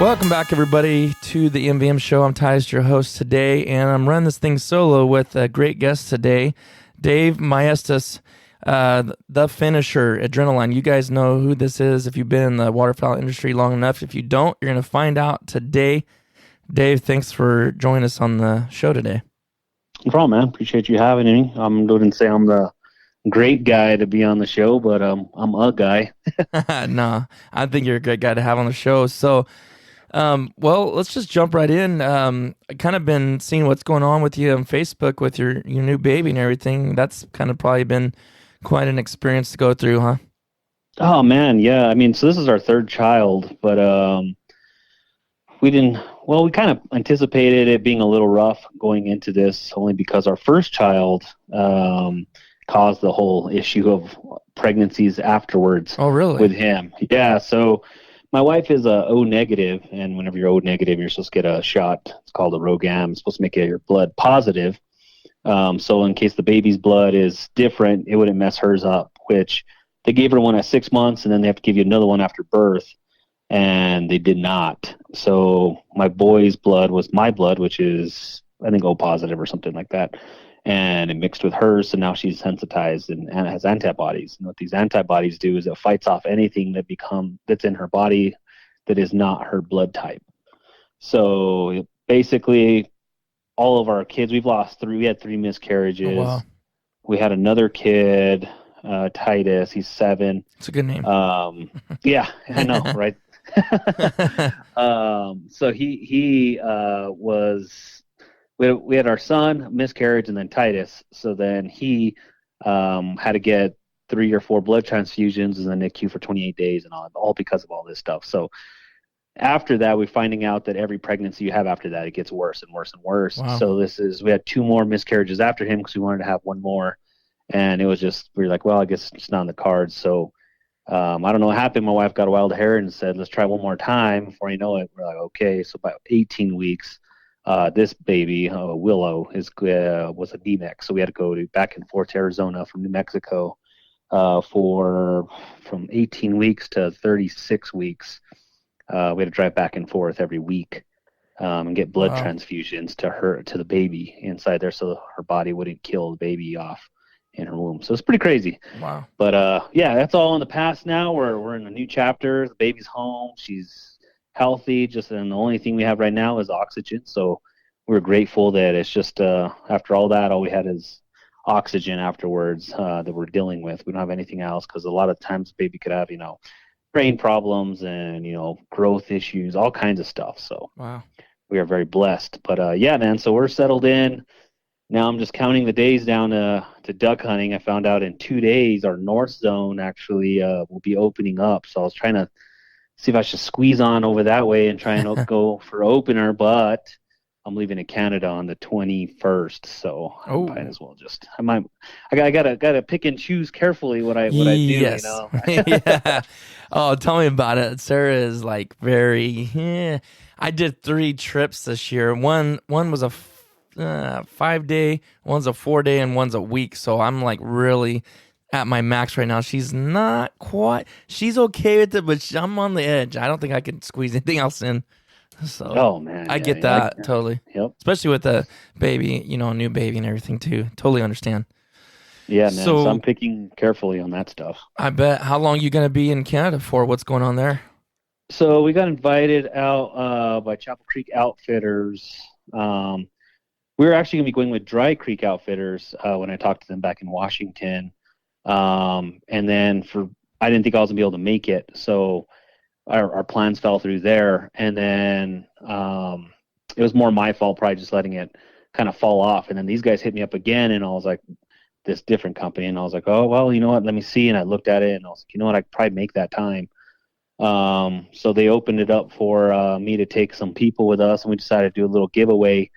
Welcome back, everybody, to the MVM Show. I'm Titus, your host today, and I'm running this thing solo with a great guest today, Dave Maestas, the finisher, Adrenaline. You guys know who this is if you've been in the waterfowl industry long enough. If you don't, you're going to find out today. Dave, thanks for joining us on the show today. No problem, man. Appreciate you having me. I wouldn't say I'm the great guy to be on the show, but I'm a guy. No, I think you're a great guy to have on the show. So, well, let's just jump right in. I kind of been seeing what's going on with you on Facebook with your new baby and everything. That's kind of probably been quite an experience to go through, huh? Oh, man, yeah. I mean, so this is our third child, but we kind of anticipated it being a little rough going into this only because our first child caused the whole issue of pregnancies afterwards. Oh, really? With him. Yeah, so my wife is O negative, and whenever you're O negative, you're supposed to get a shot. It's called a ROGAM. It's supposed to make your blood positive. So in case the baby's blood is different, it wouldn't mess hers up, which they gave her one at 6 months, and then they have to give you another one after birth, and they did not. So my boy's blood was my blood, which is, I think, O positive or something like that. And it mixed with hers, so now she's sensitized and has antibodies. And what these antibodies do is it fights off anything that's in her body that is not her blood type. So basically, all of our kids, we've lost three. We had 3 miscarriages. Oh, wow. We had another kid, Titus. He's 7. It's a good name. Yeah, I know, right? So he was. We had our son, miscarriage, and then Titus. So then he had to get 3 or 4 blood transfusions and then NICU for 28 days and all because of all this stuff. So after that, we're finding out that every pregnancy you have after that, it gets worse and worse and worse. Wow. So we had 2 more miscarriages after him because we wanted to have 1 more. And it was just, we were like, well, I guess it's not on the cards. So I don't know what happened. My wife got a wild hair and said, let's try 1 more time. Before you know it, we're like, okay. So about 18 weeks. This baby, Willow, was a DMEX, so we had to go back and forth to Arizona from New Mexico from 18 weeks to 36 weeks. We had to drive back and forth every week and get blood transfusions to the baby inside there, so her body wouldn't kill the baby off in her womb. So it's pretty crazy. Wow. But yeah, that's all in the past now. We're in a new chapter. The baby's home. She's healthy, and the only thing we have right now is oxygen. So we're grateful that it's just after all that, all we had is oxygen afterwards that we're dealing with. We don't have anything else because a lot of times the baby could have brain problems and growth issues, all kinds of stuff. So wow, we are very blessed. But yeah, man, so we're settled in now. I'm just counting the days down to duck hunting. I found out in 2 days our north zone actually will be opening up, so I was trying to see if I should squeeze on over that way and try and go for opener, but I'm leaving to Canada on the 21st, so I might as well I gotta pick and choose carefully what I do. Yes. Yeah. Oh, tell me about it. Sarah is like I did 3 trips this year. One was a 5-day, one's a 4-day, and one's a week. So I'm like really at my max right now. She's not quite. She's okay with it, but I'm on the edge. I don't think I can squeeze anything else in. So, oh man, I get that totally. Yep. Especially with a baby, a new baby and everything too. Totally understand. Yeah, man. So I'm picking carefully on that stuff. I bet. How long are you going to be in Canada for? What's going on there? So we got invited out by Chapel Creek Outfitters. We were actually going to be going with Dry Creek Outfitters when I talked to them back in Washington. And then I didn't think I was gonna be able to make it, so our plans fell through there. And then it was more my fault, probably just letting it kind of fall off. And then these guys hit me up again, and I was like, this different company, and I was like, oh well, you know what? Let me see. And I looked at it, and I was like, you know what? I could probably make that time. So they opened it up for me to take some people with us, and we decided to do a little giveaway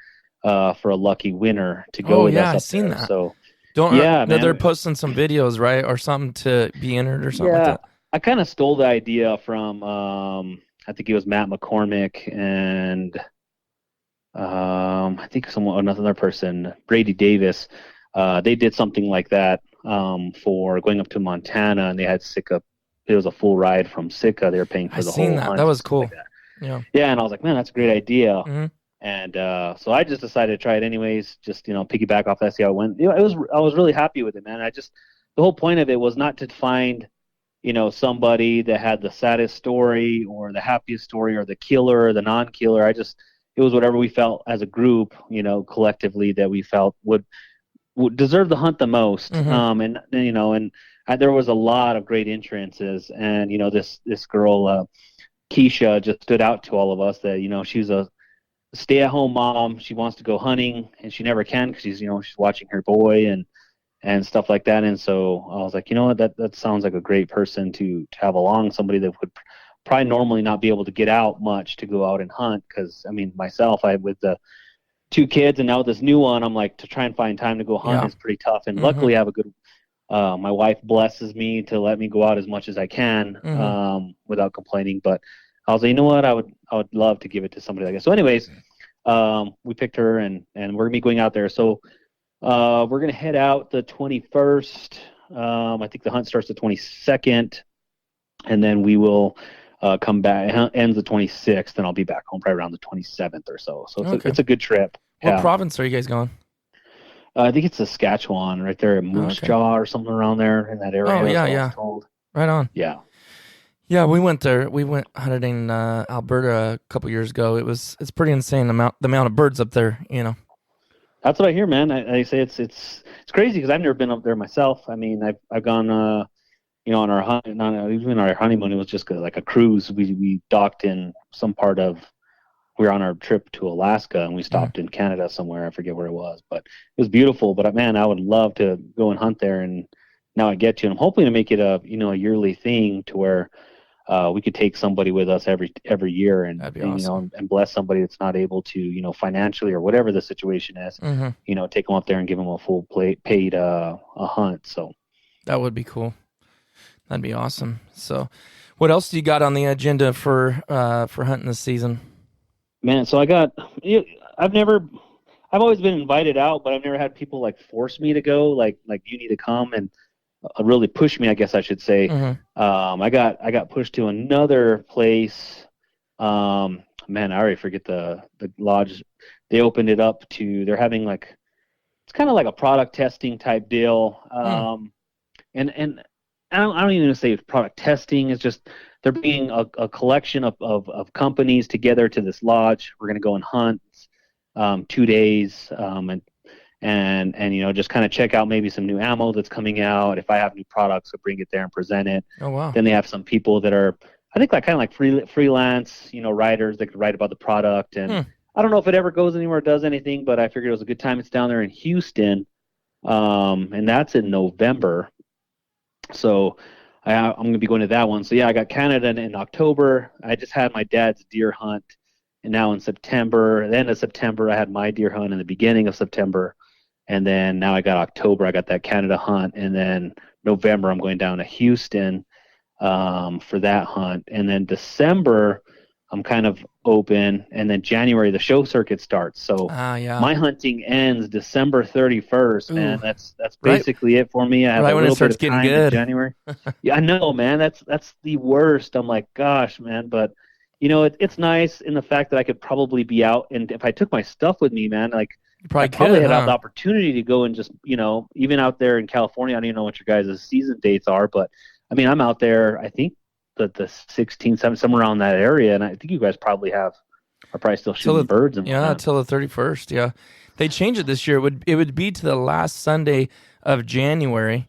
for a lucky winner to go with us. I've seen that. So. They're posting some videos, right, or something to be entered or something like that. I kind of stole the idea from I think it was Matt McCormick and I think another person, Brady Davis. They did something like that for going up to Montana, and they had Sitka. It was a full ride from Sitka. They were paying for the whole hunt. That was cool. Yeah, and I was like, man, that's a great idea. Mm-hmm. And so I just decided to try it anyways, just, piggyback off that, see how it went. I was really happy with it, man. The whole point of it was not to find, somebody that had the saddest story or the happiest story or the killer or the non-killer. It was whatever we felt as a group, collectively, that we felt would deserve the hunt the most. Mm-hmm. There was a lot of great entrances, and this girl, Keisha, just stood out to all of us that she's a stay-at-home mom. She wants to go hunting, and she never can because she's watching her boy and stuff like that. And so I was like, you know what, that sounds like a great person to have along, somebody that would probably normally not be able to get out much to go out and hunt. Because myself, with the 2 kids and now with this new one, I'm like, to try and find time to go hunt is pretty tough. And luckily I have a good my wife blesses me to let me go out as much as I can without complaining. But I was like, you know what, I would love to give it to somebody like that. So anyways, we picked her, and we're gonna be going out there. So we're gonna head out the 21st. I think the hunt starts the 22nd, and then we will come back. It ends the 26th, and I'll be back home probably around the 27th or so. So it's a good trip. What province are you guys going? I think it's Saskatchewan, right there at Moose Jaw or something around there in that area. Oh, yeah. Right on. Yeah. Yeah, we went there. We went hunting in Alberta a couple years ago. It's pretty insane the amount of birds up there. That's what I hear, man. I say it's crazy because I've never been up there myself. I've gone, on our hunt, even our honeymoon. It was just like a cruise. We docked in some part of. We were on our trip to Alaska, and we stopped in Canada somewhere. I forget where it was, but it was beautiful. But man, I would love to go and hunt there, and now I get to. And I'm hoping to make it a yearly thing to where. We could take somebody with us every year, and awesome. And bless somebody that's not able to, financially or whatever the situation is, take them up there and give them a full paid a hunt. So that would be cool. That'd be awesome. So, what else do you got on the agenda for hunting this season? Man, so I've always been invited out, but I've never had people like force me to go. Like you need to come and. Really pushed me, I guess I should say. I got pushed to another place. Man, I already forget the lodge. They opened it up to. They're having it's kind of like a product testing type deal. And I don't even say it's product testing. It's just they're bringing a collection of companies together to this lodge. We're gonna go and hunt 2 days. And just kind of check out maybe some new ammo that's coming out. If I have new products, I'll bring it there and present it. Oh, wow. Then they have some people that are, I think, kind of like freelance, writers that could write about the product. And I don't know if it ever goes anywhere or does anything, but I figured it was a good time. It's down there in Houston, and that's in November. So I'm going to be going to that one. So, yeah, I got Canada in October. I just had my dad's deer hunt. And now in September, the end of September, I had my deer hunt in the beginning of September. And then now I got October, I got that Canada hunt. And then November, I'm going down to Houston for that hunt. And then December, I'm kind of open. And then January, the show circuit starts. So my hunting ends December 31st, man. That's basically it for me. I have a little bit of time in January. Yeah, I know, man. That's the worst. I'm like, gosh, man. But, it's nice in the fact that I could probably be out. And if I took my stuff with me, man, you probably had the opportunity to go and just, even out there in California, I don't even know what your guys' season dates are, but I'm out there, I think the 16th, 17th, somewhere around that area. And I think you guys probably are probably still shooting birds. And till the 31st. Yeah. They changed it this year. It would be to the last Sunday of January.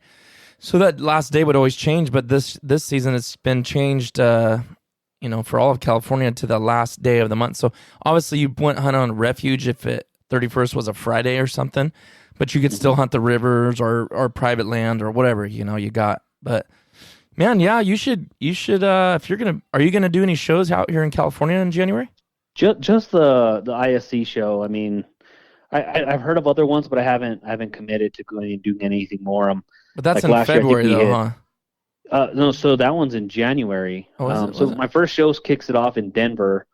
So that last day would always change, but this season it's been changed, for all of California to the last day of the month. So obviously you went hunt on refuge if it 31st was a Friday or something, but you could still hunt the rivers or private land or whatever, you got. But man, yeah, you should, if you're going to, are you going to do any shows out here in California in January? Just the ISC show. I've heard of other ones, but I haven't committed to going and doing anything more. But that's in February though, huh? No, so that one's in January. My first show kicks it off in Denver,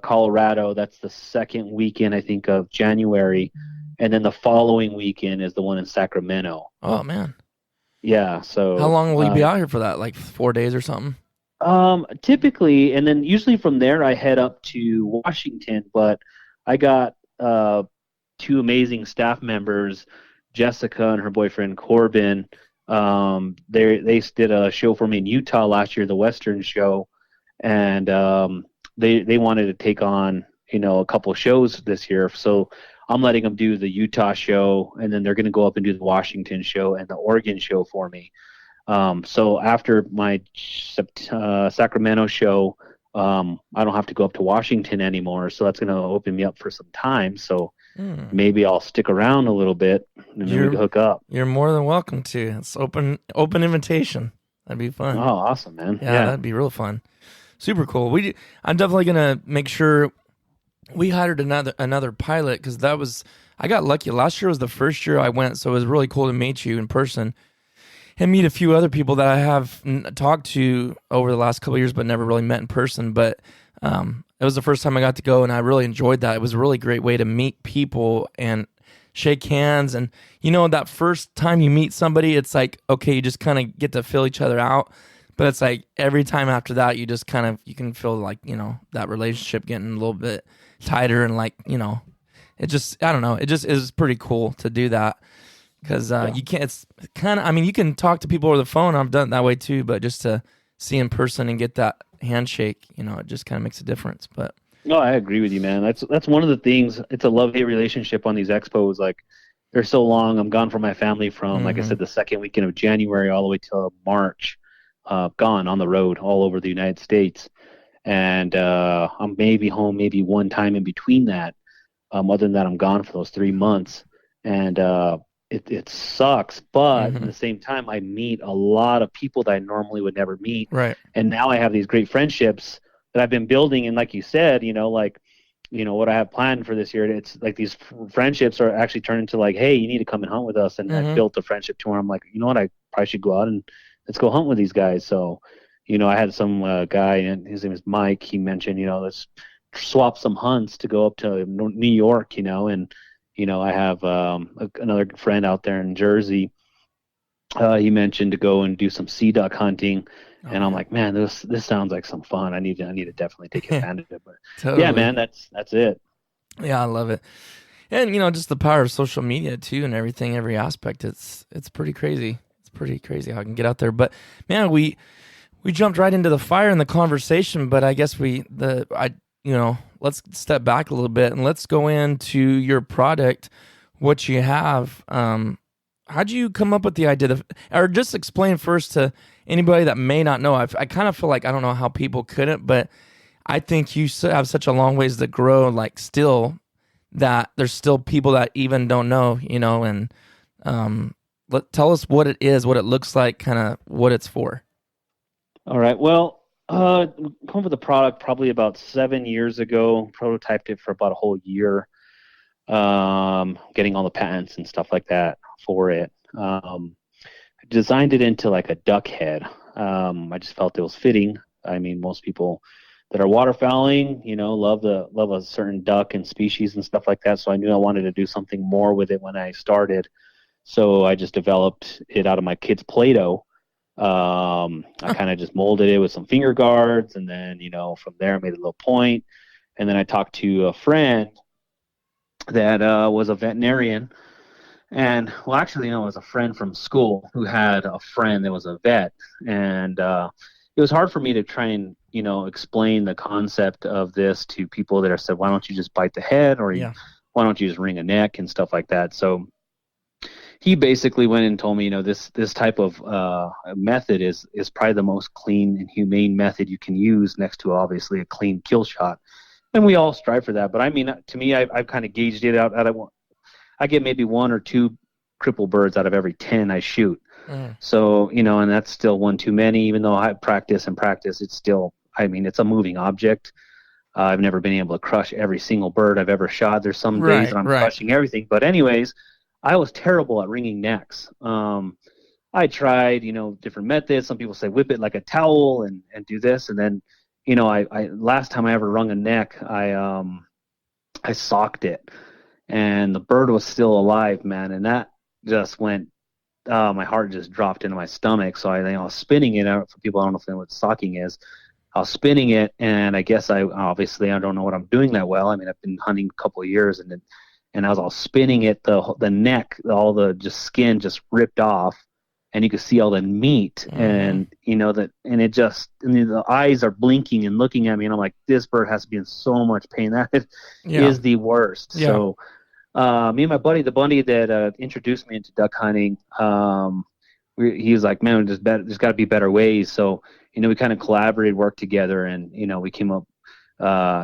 Colorado. That's the second weekend, I think, of January. And then the following weekend is the one in Sacramento. Oh, man. Yeah. So how long will you be out here for that? Like 4 days or something? Typically, and then usually from there I head up to Washington, but I got two amazing staff members, Jessica and her boyfriend Corbin. They did a show for me in Utah last year, the Western show, and they wanted to take on a couple of shows this year. So I'm letting them do the Utah show, and then they're going to go up and do the Washington show and the Oregon show for me. So after my Sacramento show, I don't have to go up to Washington anymore. So that's going to open me up for some time. So maybe I'll stick around a little bit and then we can hook up. You're more than welcome to. It's open invitation. That'd be fun. Oh, awesome, man. Yeah, that'd be real fun. Super cool. I'm definitely going to make sure we hired another pilot, because I got lucky. Last year was the first year I went, so it was really cool to meet you in person and meet a few other people that I have talked to over the last couple of years, but never really met in person. But it was the first time I got to go, and I really enjoyed that. It was a really great way to meet people and shake hands. And, that first time you meet somebody, it's like, okay, you just kind of get to fill each other out. But it's like every time after that, you just you can feel like, that relationship getting a little bit tighter, and like, it just, I don't know, it just is pretty cool to do that. Because you can't, it's kind of, you can talk to people over the phone. I've done it that way too, but just to see in person and get that handshake, it just kind of makes a difference. But no, I agree with you, man. That's one of the things. It's a love-hate relationship on these expos. Like, they're so long. I'm gone from my family from, like I said, the second weekend of January all the way till March. Gone on the road all over the United States. And I'm maybe home maybe one time in between that. Other than that, I'm gone for those 3 months. And it sucks, but at the same time, I meet a lot of people that I normally would never meet. Right. And now I have these great friendships that I've been building. And like you said, what I have planned for this year, it's like these friendships are actually turned into like, hey, you need to come and hunt with us. And I built a friendship to where I'm like, you know what, I probably should go out and let's go hunt with these guys. So, I had some guy, and his name is Mike. He mentioned, let's swap some hunts to go up to New York, and I have another friend out there in Jersey. He mentioned to go and do some sea duck hunting, and I'm like, man, this sounds like some fun. I need to definitely take advantage of it. Totally. Yeah, man, that's it. Yeah, I love it, and just the power of social media too, and everything, every aspect. It's pretty crazy. It's pretty crazy how I can get out there. But man, we jumped right into the fire in the conversation, but I guess let's step back a little bit and let's go into your product, what you have. How'd you come up with the idea or just explain first to anybody that may not know? I kind of feel like, I don't know how people couldn't, but I think you have such a long ways to grow, like still, that there's still people that even don't know, and tell us what it is, what it looks like, kind of what it's for. All right. Well, come up with the product probably about 7 years ago, prototyped it for about a whole year, getting all the patents and stuff like that for it. I designed it into like a duck head. I just felt it was fitting. Most people that are waterfowling, love a certain duck and species and stuff like that. So I knew I wanted to do something more with it when I started. So I just developed it out of my kids' Play-Doh. I kind of just molded it with some finger guards, and then from there I made a little point, and then I talked to a friend that was a veterinarian, and well, actually, it was a friend from school who had a friend that was a vet, and it was hard for me to try and explain the concept of this to people that are said, why don't you just bite the head, or why don't you just wring a neck and stuff like that. So he basically went and told me, this type of method is probably the most clean and humane method you can use, next to obviously a clean kill shot. And we all strive for that. But to me, I've kind of gauged it out. I get maybe 1 or 2 crippled birds out of every 10 I shoot. So, and that's still one too many, even though I practice, it's still, it's a moving object. I've never been able to crush every single bird I've ever shot. There's some days that I'm crushing everything. But anyways, I was terrible at wringing necks. I tried, different methods. Some people say whip it like a towel and do this. And then, I last time I ever wrung a neck, I socked it, and the bird was still alive, man. And that just went my heart just dropped into my stomach. So I was spinning it out. For people, I don't know if they know what socking is. I was spinning it, and I guess I don't know what I'm doing that well. I mean, I've been hunting a couple of years, and I was all spinning it. The neck, all the just skin just ripped off, and you could see all the meat, and the eyes are blinking and looking at me, and I'm like, this bird has to be in so much pain. That is the worst. Yeah. So me and my buddy, the buddy that introduced me into duck hunting, he was like, man, there's got to be better ways. So we kind of collaborated, worked together, and we came up.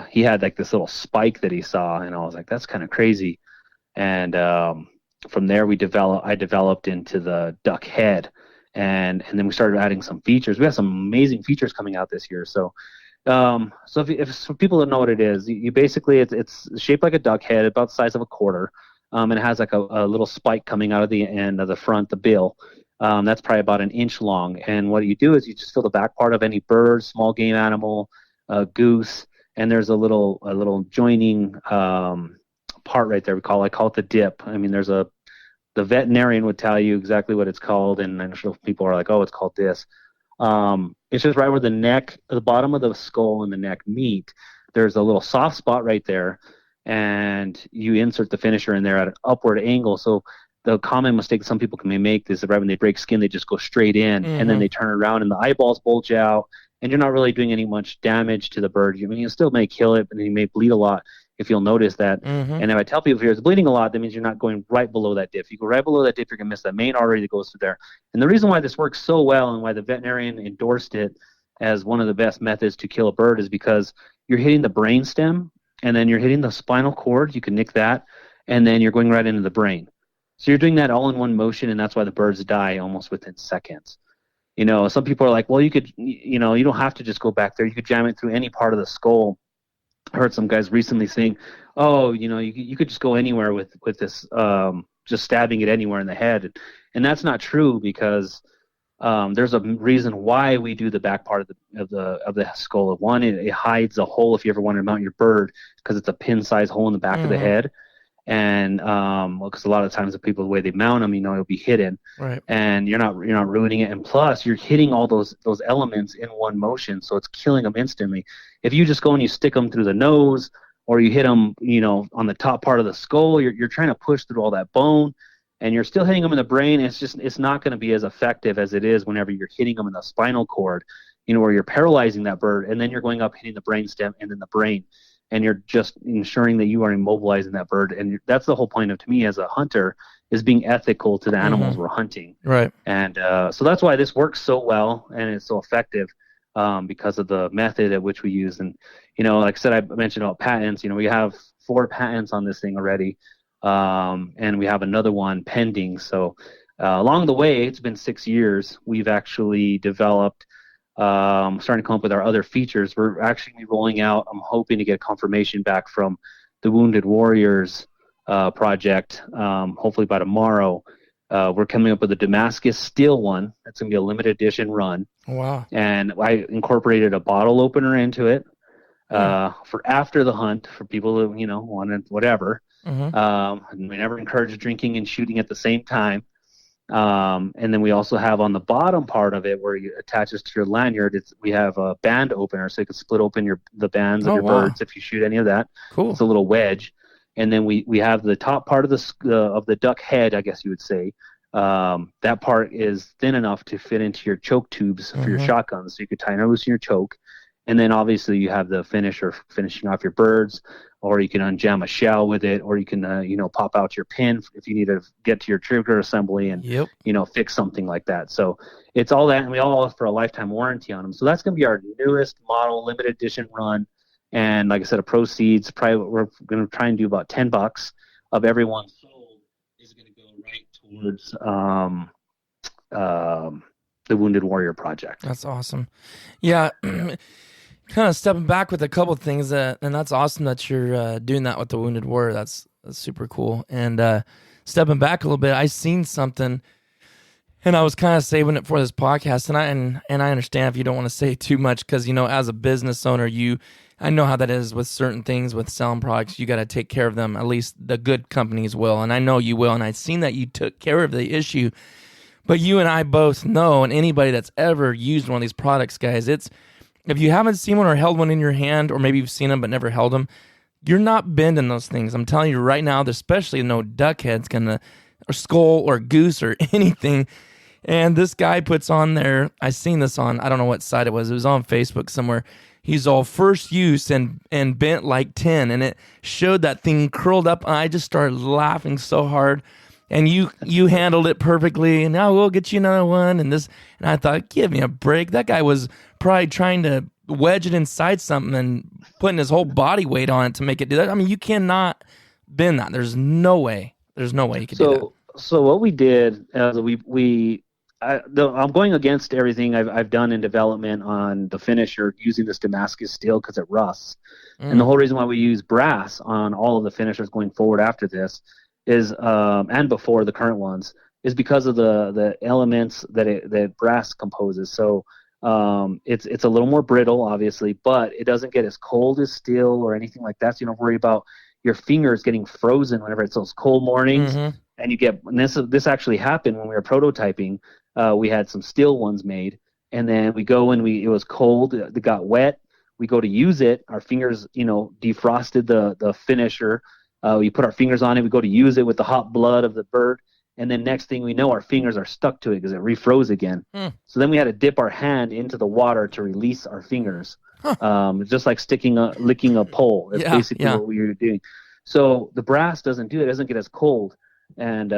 He had like this little spike that he saw, and I was like, that's kind of crazy. And from there, I developed into the duck head, and then we started adding some features. We have some amazing features coming out this year. So if people don't know what it is, you basically, it's shaped like a duck head, about the size of a quarter, and it has like a little spike coming out of the end of the front, the bill. That's probably about an inch long. And what you do is you just fill the back part of any bird, small game animal, goose, and there's a little joining part right there. I call it the dip. I mean, the veterinarian would tell you exactly what it's called, and I'm sure people are like, oh, it's called this. It's just right where the neck, the bottom of the skull and the neck meet. There's a little soft spot right there, and you insert the finisher in there at an upward angle. So the common mistake some people can make is that right when they break skin, they just go straight in, and then they turn around and the eyeballs bulge out, and you're not really doing any much damage to the bird. I mean, you still may kill it, but you may bleed a lot if you'll notice that. And if I tell people, if it's bleeding a lot, that means you're not going right below that dip. If you go right below that dip, you're going to miss that main artery that goes through there. And the reason why this works so well and why the veterinarian endorsed it as one of the best methods to kill a bird is because you're hitting the brain stem, and then you're hitting the spinal cord. You can nick that, and then you're going right into the brain. So you're doing that all in one motion, and that's why the birds die almost within seconds. Some people are like, well, you could, you don't have to just go back there. You could jam it through any part of the skull. I heard some guys recently saying, oh, you could just go anywhere with this, just stabbing it anywhere in the head. And that's not true, because there's a reason why we do the back part of the skull. One, it hides a hole if you ever want to mount your bird, because it's a pin-sized hole in the back of the head. And because a lot of times the people, the way they mount them, it'll be hidden, right? And you're not ruining it. And plus, you're hitting all those elements in one motion, so it's killing them instantly. If you just go and you stick them through the nose, or you hit them, on the top part of the skull, you're trying to push through all that bone, and you're still hitting them in the brain. It's not going to be as effective as it is whenever you're hitting them in the spinal cord, where you're paralyzing that bird, and then you're going up hitting the brain stem and then the brain. And you're just ensuring that you are immobilizing that bird. And that's the whole point of, to me, as a hunter, is being ethical to the animals we're hunting. Right. And so that's why this works so well and it's so effective, because of the method at which we use. And, like I said, I mentioned about patents. We have 4 patents on this thing already, and we have another one pending. So along the way, it's been 6 years, we've actually developed, starting to come up with our other features. We're actually rolling out, I'm hoping to get confirmation back from the Wounded Warriors project, hopefully by tomorrow. We're coming up with a Damascus steel one. That's going to be a limited edition run. Wow. And I incorporated a bottle opener into it for after the hunt, for people who, want whatever. And we never encourage drinking and shooting at the same time. And then we also have on the bottom part of it, where you attach this to your lanyard, we have a band opener, so you can split open the bands of your birds if you shoot any of that. Cool. It's a little wedge. And then we have the top part of the duck head, I guess you would say. That part is thin enough to fit into your choke tubes for your shotgun, so you could tie and loose in your choke. And then obviously you have the finisher finishing off your birds, or you can unjam a shell with it, or you can pop out your pin if you need to get to your trigger assembly and fix something like that. So it's all that, and we all offer a lifetime warranty on them. So that's going to be our newest model, limited edition run. And like I said, the proceeds, probably we're going to try and do about $10 of every one sold is going to go right towards the Wounded Warrior Project. That's awesome. Yeah. Kind of stepping back with a couple of things, and that's awesome that you're doing that with the Wounded Warrior. That's super cool. And stepping back a little bit, I seen something, and I was kind of saving it for this podcast. And I understand if you don't want to say too much, because as a business owner, I know how that is with certain things, with selling products. You got to take care of them. At least the good companies will, and I know you will. And I've seen that you took care of the issue. But you and I both know, and anybody that's ever used one of these products, guys, it's if you haven't seen one or held one in your hand, or maybe you've seen them but never held them, you're not bending those things. I'm telling you right now, especially no duck head's gonna, or skull or goose or anything. And this guy puts on there, I seen this on, I don't know what site it was on Facebook somewhere. He's all first use and bent like 10, and it showed that thing curled up, and I just started laughing so hard. And you handled it perfectly, and now we'll get you another one. And I thought, give me a break. That guy was probably trying to wedge it inside something and putting his whole body weight on it to make it do that. I mean, you cannot bend that. There's no way you could do that. So what we did is I'm going against everything I've done in development on the finisher using this Damascus steel because it rusts. And the whole reason why we use brass on all of the finishers going forward after this is and before the current ones is because of the elements that brass composes. So it's a little more brittle, obviously, but it doesn't get as cold as steel or anything like that. So you don't worry about your fingers getting frozen whenever it's those cold mornings. And you get, and this actually happened when we were prototyping. We had some steel ones made, and then we go and it was cold, it got wet. We go to use it, our fingers, defrosted the finisher. We put our fingers on it, we go to use it with the hot blood of the bird, and then next thing we know, our fingers are stuck to it because it refroze again. So then we had to dip our hand into the water to release our fingers. Just like licking a pole. That's basically what we were doing. So the brass doesn't do it. It doesn't get as cold. And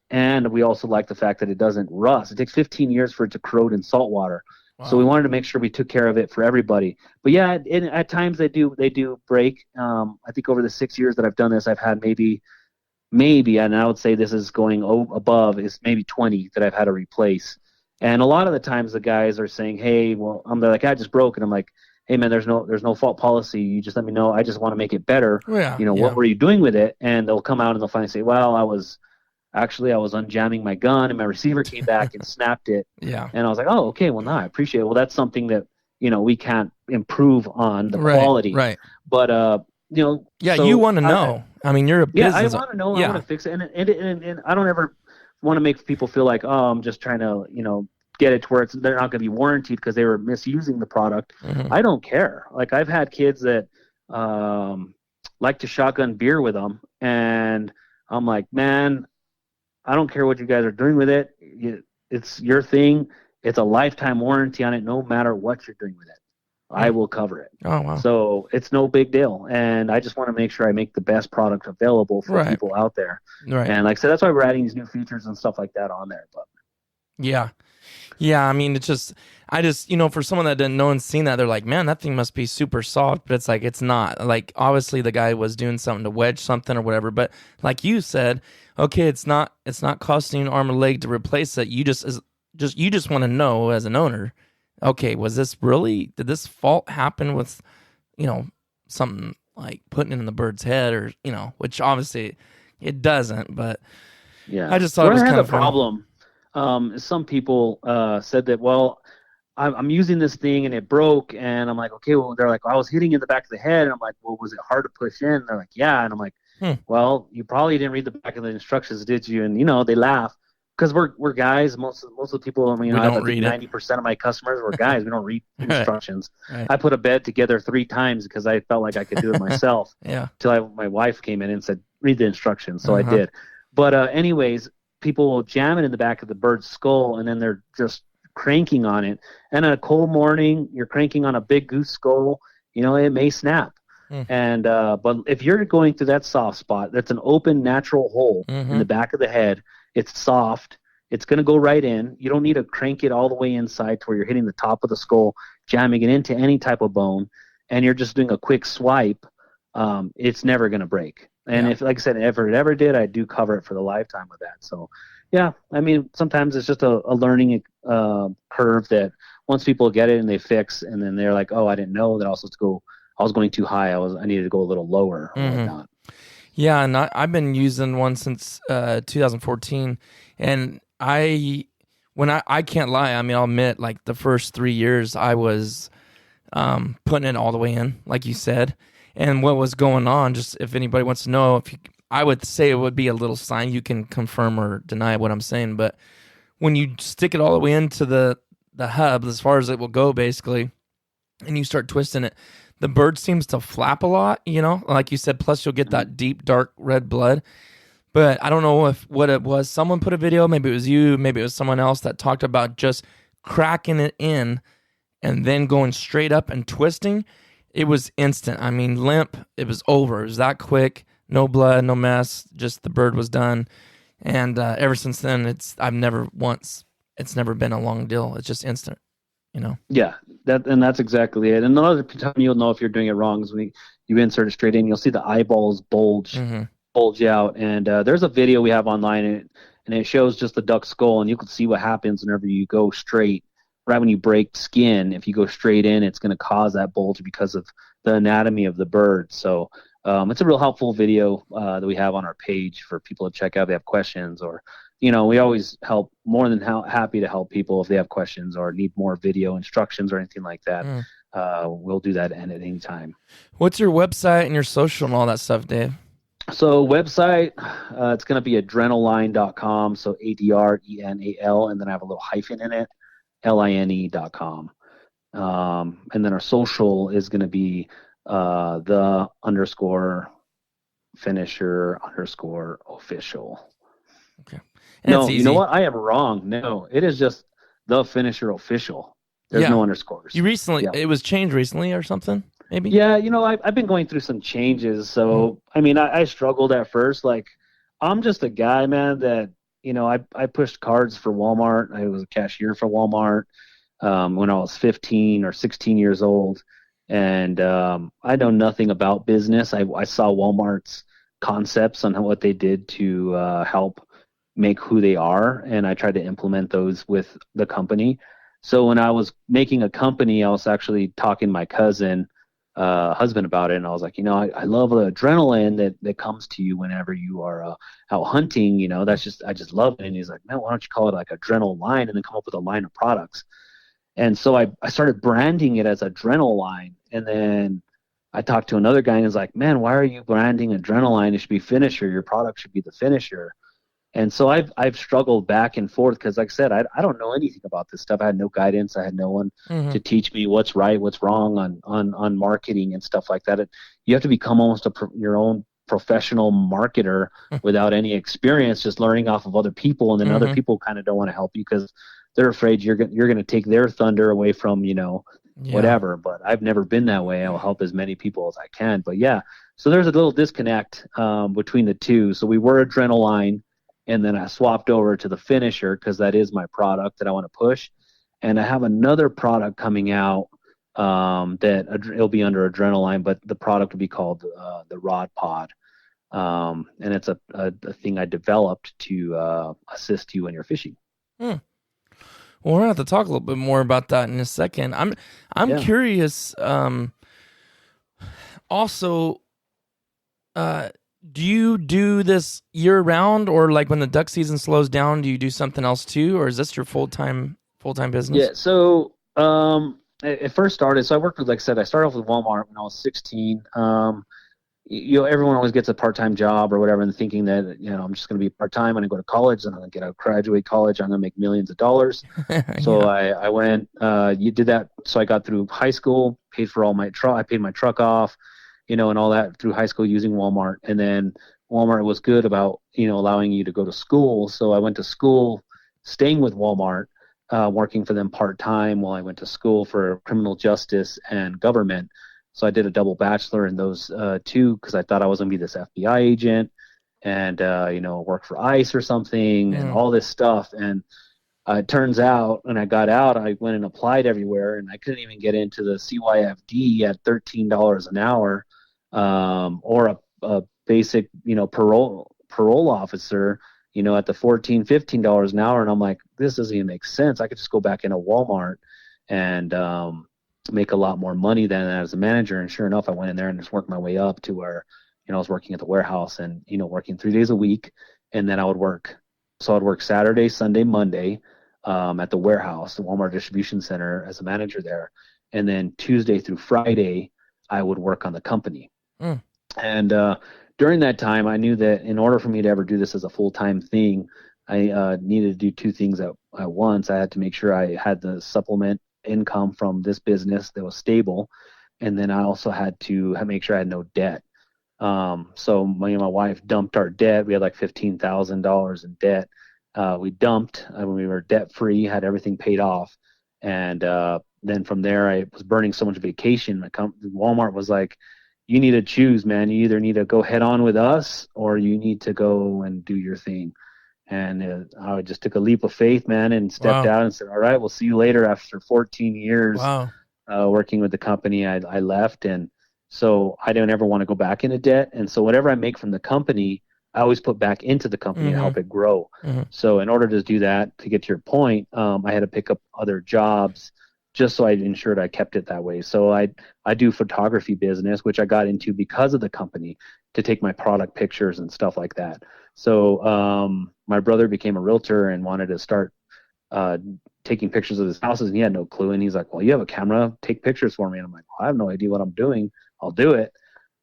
and we also like the fact that it doesn't rust. It takes 15 years for it to corrode in salt water. Wow. So we wanted to make sure we took care of it for everybody. But yeah, at times they do break. I think over the 6 years that I've done this, I've had maybe, and I would say this is going above, is maybe 20 that I've had to replace. And a lot of the times the guys are saying, hey, well, they're like, I just broke. And I'm like, hey man, there's no fault policy. You just let me know. I just want to make it better. What were you doing with it? And they'll come out and they'll finally say, well, I was unjamming my gun and my receiver came back and snapped it. Yeah. And I was like, oh, okay, well, no, I appreciate it. Well, that's something that, we can't improve on the quality. Right. But, so you want to know. I mean, you're a business. Yeah, I want to know. I want to fix it. And I don't ever want to make people feel like, oh, I'm just trying to, get it to where they're not going to be warranted because they were misusing the product. I don't care. Like I've had kids that like to shotgun beer with them, and I'm like, man, I don't care what you guys are doing with it. It's your thing. It's a lifetime warranty on it, no matter what you're doing with it. I will cover it. Oh, wow. So it's no big deal. And I just want to make sure I make the best product available for people out there. Right. And like I said, that's why we're adding these new features and stuff like that on there. But yeah. I mean, I just, for someone that didn't know and seen that, they're like, man, that thing must be super soft. But it's like, it's not. Like, obviously the guy was doing something to wedge something or whatever. But like you said, okay, it's not costing you an arm and leg to replace it. You just want to know as an owner, okay, did this fault happen with, something like putting it in the bird's head or, which obviously it doesn't, but yeah, I just thought it was kind of a problem. Some people said that, well, I'm using this thing and it broke, and I'm like, okay, well, they're like, I was hitting in the back of the head, and I'm like, well, was it hard to push in? And they're like, yeah, and I'm like, well, you probably didn't read the back of the instructions, did you? And they laugh because we're guys. Most of the people, I have 90% of my customers were guys. We don't read instructions. Right. I put a bed together 3 times because I felt like I could do it myself. Till my wife came in and said, read the instructions, so I did. But anyways, people will jam it in the back of the bird's skull, and then they're just cranking on it. And on a cold morning, you're cranking on a big goose skull, it may snap. And but if you're going through that soft spot, that's an open natural hole in the back of the head. It's soft. It's going to go right in. You don't need to crank it all the way inside to where you're hitting the top of the skull, jamming it into any type of bone, and you're just doing a quick swipe. It's never going to break. And if, like I said, if it ever did, I do cover it for the lifetime with that. So, yeah, sometimes it's just a learning curve that once people get it and they fix, and then they're like, oh, I didn't know that I was going too high. I needed to go a little lower or whatnot. Yeah, and I've been using one since 2014, and I can't lie. I'll admit, like the first 3 years, I was putting it all the way in, like you said. And what was going on, just if anybody wants to know, I would say it would be a little sign. You can confirm or deny what I'm saying, but when you stick it all the way into the hub, as far as it will go, basically, and you start twisting it, the bird seems to flap a lot, like you said, plus you'll get that deep, dark red blood. But I don't know what it was. Someone put a video, maybe it was you, maybe it was someone else that talked about just cracking it in and then going straight up and twisting. It was instant. I mean, limp, it was over. It was that quick. No blood, no mess, just the bird was done. And ever since then, it's never been a long deal. It's just instant, Yeah, that's exactly it. And another time you'll know if you're doing it wrong is when you insert it straight in, you'll see the eyeballs bulge out. And there's a video we have online, and it shows just the duck skull, and you can see what happens whenever you go straight. Right when you break skin, if you go straight in, it's going to cause that bulge because of the anatomy of the bird. So it's a real helpful video that we have on our page for people to check out if they have questions, or we always help, more than happy to help people if they have questions or need more video instructions or anything like that. We'll do that at any time. What's your website and your social and all that stuff, Dave? So website, it's going to be adrenaline.com. So ADRENAL, and then I have a little hyphen in it, LINE.com. And then our social is going to be the _finisher_official. Okay. And no, you know what? I am wrong. No, it is just the finisher official. There's no underscores. You recently, it was changed recently or something, maybe? Yeah, I've been going through some changes. So, I mean, I struggled at first. Like, I'm just a guy, man, that, I pushed cards for Walmart. I was a cashier for Walmart when I was 15 or 16 years old. And I know nothing about business. I saw Walmart's concepts on what they did to help make who they are, and I tried to implement those with the company. So when I was making a company, I was actually talking to my cousin husband about it, and I was like, I love the adrenaline that comes to you whenever you are out hunting. I just love it. And he's like, man, why don't you call it like Adrenaline and then come up with a line of products? And so I started branding it as Adrenaline, and then I talked to another guy and he's like, man, why are you branding Adrenaline? It should be Finisher. Your product should be the Finisher. And so I've struggled back and forth because, like I said, I don't know anything about this stuff. I had no guidance. I had no one to teach me what's right, what's wrong on marketing and stuff like that. You have to become almost your own professional marketer without any experience, just learning off of other people. And then other people kind of don't want to help you because they're afraid you're going to take their thunder away from, whatever. But I've never been that way. I'll help as many people as I can. But yeah, so there's a little disconnect between the two. So we were Adrenaline. And then I swapped over to the Finisher because that is my product that I want to push. And I have another product coming out that it'll be under Adrenaline, but the product will be called the Rod Pod. And it's a thing I developed to assist you when you're fishing. Well, we're gonna have to talk a little bit more about that in a second. I'm curious. Also, do you do this year round, or like when the duck season slows down, do you do something else too, or is this your full-time business? Yeah. So it first started. So I worked with, like I said, I started off with Walmart when I was 16. Everyone always gets a part-time job or whatever, and thinking that I'm just going to be part-time. When I go to college, and I'm going to graduate college, I'm going to make millions of dollars. So I went. You did that. So I got through high school, paid for all my truck. I paid my truck off. And all that through high school using Walmart. And then Walmart was good about, allowing you to go to school. So I went to school, staying with Walmart, working for them part-time while I went to school for criminal justice and government. So I did a double bachelor in those two because I thought I was going to be this FBI agent and, work for ICE or something and all this stuff. And it turns out when I got out, I went and applied everywhere, and I couldn't even get into the CYFD at $13 an hour. Or a basic, parole officer, at the $14, $15 an hour. And I'm like, this doesn't even make sense. I could just go back into Walmart and make a lot more money than as a manager. And sure enough, I went in there and just worked my way up to where, I was working at the warehouse and, working 3 days a week. And then I would work. So I'd work Saturday, Sunday, Monday at the warehouse, the Walmart distribution center as a manager there. And then Tuesday through Friday, I would work on the company. And during that time, I knew that in order for me to ever do this as a full-time thing, I needed to do two things at once. I had to make sure I had the supplement income from this business that was stable, and then I also had to make sure I had no debt. So me and my wife dumped our debt. We had like $15,000 in debt. We dumped when we were debt free, had everything paid off, and then from there I was burning so much vacation. Walmart was like, you need to choose, man. You either need to go head on with us or you need to go and do your thing. And I just took a leap of faith, man, and stepped out and said, all right, we'll see you later. After 14 years working with the company, I left. And so I don't ever want to go back into debt. And so whatever I make from the company, I always put back into the company to help it grow. So in order to do that, to get to your point, I had to pick up other jobs just so I ensured I kept it that way. So I do photography business, which I got into because of the company, to take my product pictures and stuff like that. So my brother became a realtor and wanted to start taking pictures of his houses, and he had no clue. And he's like, well, you have a camera, take pictures for me. And I'm like, well, I have no idea what I'm doing. I'll do it.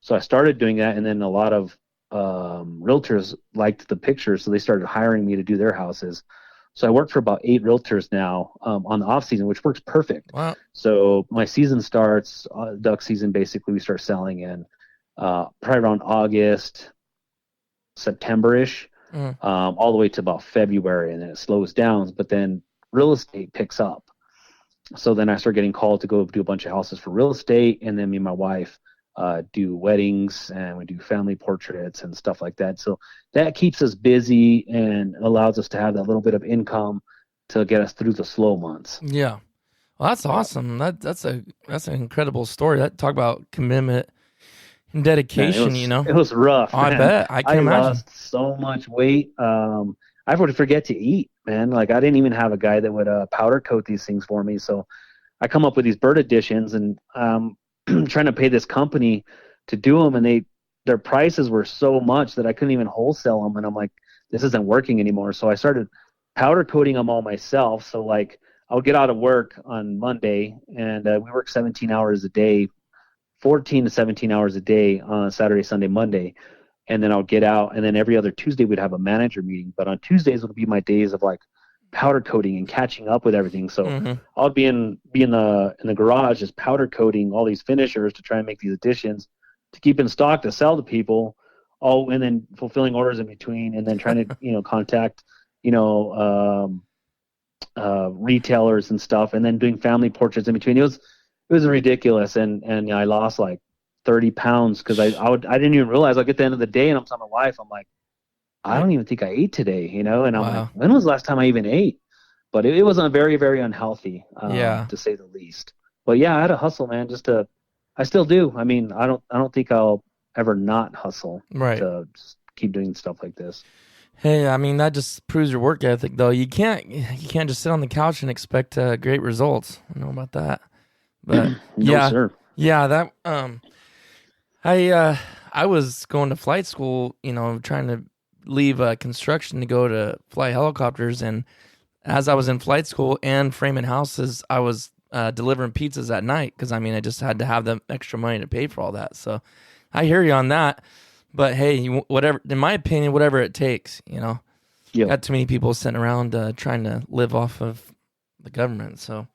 So I started doing that, and then a lot of realtors liked the pictures, so they started hiring me to do their houses. So I worked for about 8 realtors now on the off season, which works perfect. Wow. So my season starts, duck season, basically we start selling in probably around August, September-ish, all the way to about February, and then it slows down. But then real estate picks up. So then I start getting called to go do a bunch of houses for real estate, and then me and my wife do weddings, and we do family portraits and stuff like that. So that keeps us busy and allows us to have that little bit of income to get us through the slow months. Yeah. Well, that's awesome. That's an incredible story. That talk about commitment and dedication. It was rough. I bet. I can imagine. Lost so much weight. I would forget to eat, man. Like, I didn't even have a guy that would powder coat these things for me. So I come up with these bird editions, and trying to pay this company to do them, and their prices were so much that I couldn't even wholesale them. And I'm like, this isn't working anymore. So I started powder coating them all myself. So like, I would get out of work on Monday, and we work 17 hours a day, 14 to 17 hours a day on Saturday, Sunday, Monday. And then I'll get out, and then every other Tuesday we'd have a manager meeting. But on Tuesdays would be my days of like powder coating and catching up with everything. So I'll be in the garage just powder coating all these finishers to try and make these additions to keep in stock to sell to people, and then fulfilling orders in between, and then trying to contact retailers and stuff, and then doing family portraits in between. It was ridiculous, and I lost like 30 pounds because I didn't even realize. Like, at the end of the day, and I'm telling my wife, I'm like, I don't even think I ate today, and I'm like, when was the last time I even ate? But it was very, very unhealthy, to say the least. But yeah, I had to hustle, man. I still do. I mean, I don't think I'll ever not hustle to just keep doing stuff like this. Hey, I mean, that just proves your work ethic, though. You can't just sit on the couch and expect great results. I know about that, but No, sir. Yeah, that I was going to flight school, trying to leave construction to go to fly helicopters, and as I was in flight school and framing houses, I was delivering pizzas at night because, I mean, I just had to have the extra money to pay for all that. So I hear you on that, but hey, whatever, in my opinion, whatever it takes, got too many people sitting around trying to live off of the government, so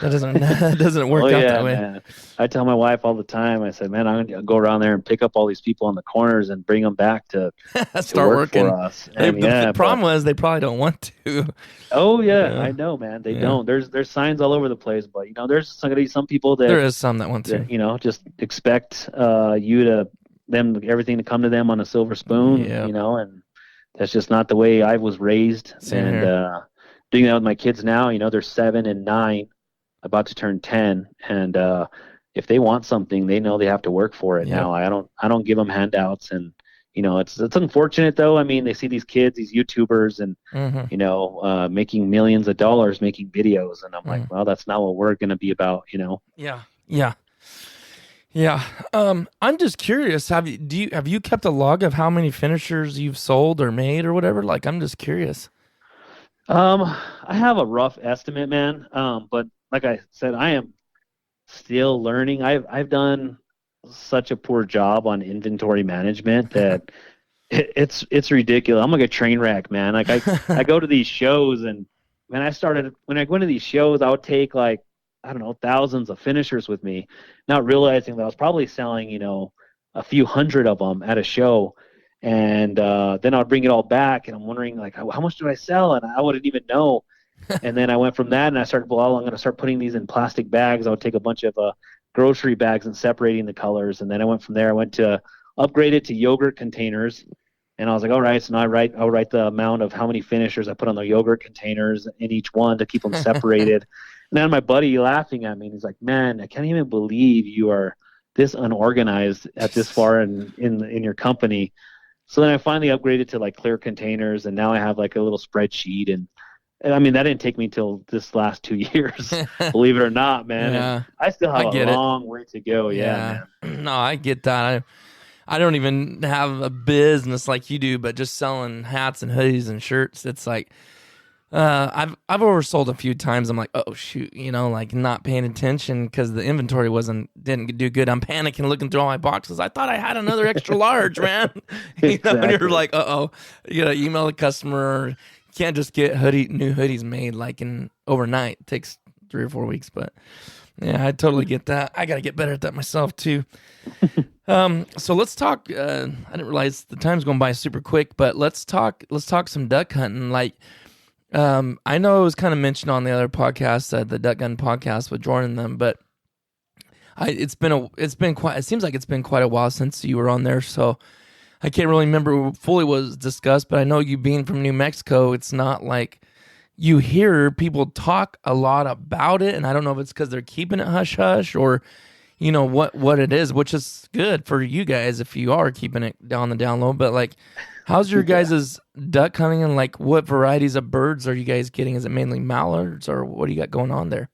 that doesn't work out that way. Man. I tell my wife all the time, I said, man, I'm going to go around there and pick up all these people on the corners and bring them back to start working for us. The problem was they probably don't want to. Oh, yeah, I know, man. They don't. There's signs all over the place, but, there's some people that... There is some that want to. Just expect everything to come to them on a silver spoon, and that's just not the way I was raised. Same and here. Doing that with my kids now, they're 7 and 9. About to turn 10, and if they want something, they know they have to work for it. Now I don't give them handouts, and it's unfortunate though. I mean, they see these kids, these YouTubers, and making millions of dollars making videos, and I'm like, well, that's not what we're gonna be about. Yeah. I'm just curious, have you kept a log of how many finishers you've sold or made or whatever? Like, I'm just curious. I have a rough estimate, man, but like I said, I am still learning. I've done such a poor job on inventory management that it's ridiculous. I'm like a train wreck, man. Like I go to these shows, and when I went to these shows, I would take like, I don't know, thousands of finishers with me, not realizing that I was probably selling, a few hundred of them at a show. And then I'd bring it all back, and I'm wondering, like, how much do I sell? And I wouldn't even know. And then I went from that, and I started, well, I'm going to start putting these in plastic bags. I would take a bunch of grocery bags and separating the colors. And then I went from there. I went to upgrade it to yogurt containers. And I was like, all right, so now I'll write the amount of how many finishers I put on the yogurt containers in each one to keep them separated. And then my buddy laughing at me, and he's like, man, I can't even believe you are this unorganized at this far in your company. So then I finally upgraded to like clear containers, and now I have like a little spreadsheet. And I mean, that didn't take me till this last 2 years, believe it or not, man. Yeah, I still have a long way to go. Yeah, man. No, I get that. I don't even have a business like you do, but just selling hats and hoodies and shirts. It's like, I've oversold a few times. I'm like, oh shoot, like not paying attention because the inventory didn't do good. I'm panicking, looking through all my boxes. I thought I had another extra large, man. Exactly. And you're like, you gotta email the customer. You can't just get new hoodies made like in overnight. It takes 3 or 4 weeks, but yeah, I totally get that. I gotta get better at that myself too. So let's talk. I didn't realize the time's going by super quick, but let's talk some duck hunting. Like, I know it was kind of mentioned on the other podcast, the Duck Gun podcast with Jordan and them, but it seems like it's been quite a while since you were on there, so I can't really remember fully what was discussed, but I know you being from New Mexico, it's not like you hear people talk a lot about it, and I don't know if it's because they're keeping it hush-hush or, what it is, which is good for you guys if you are keeping it on the down low, but like, how's your guys' duck hunting, and like what varieties of birds are you guys getting? Is it mainly mallards, or what do you got going on there?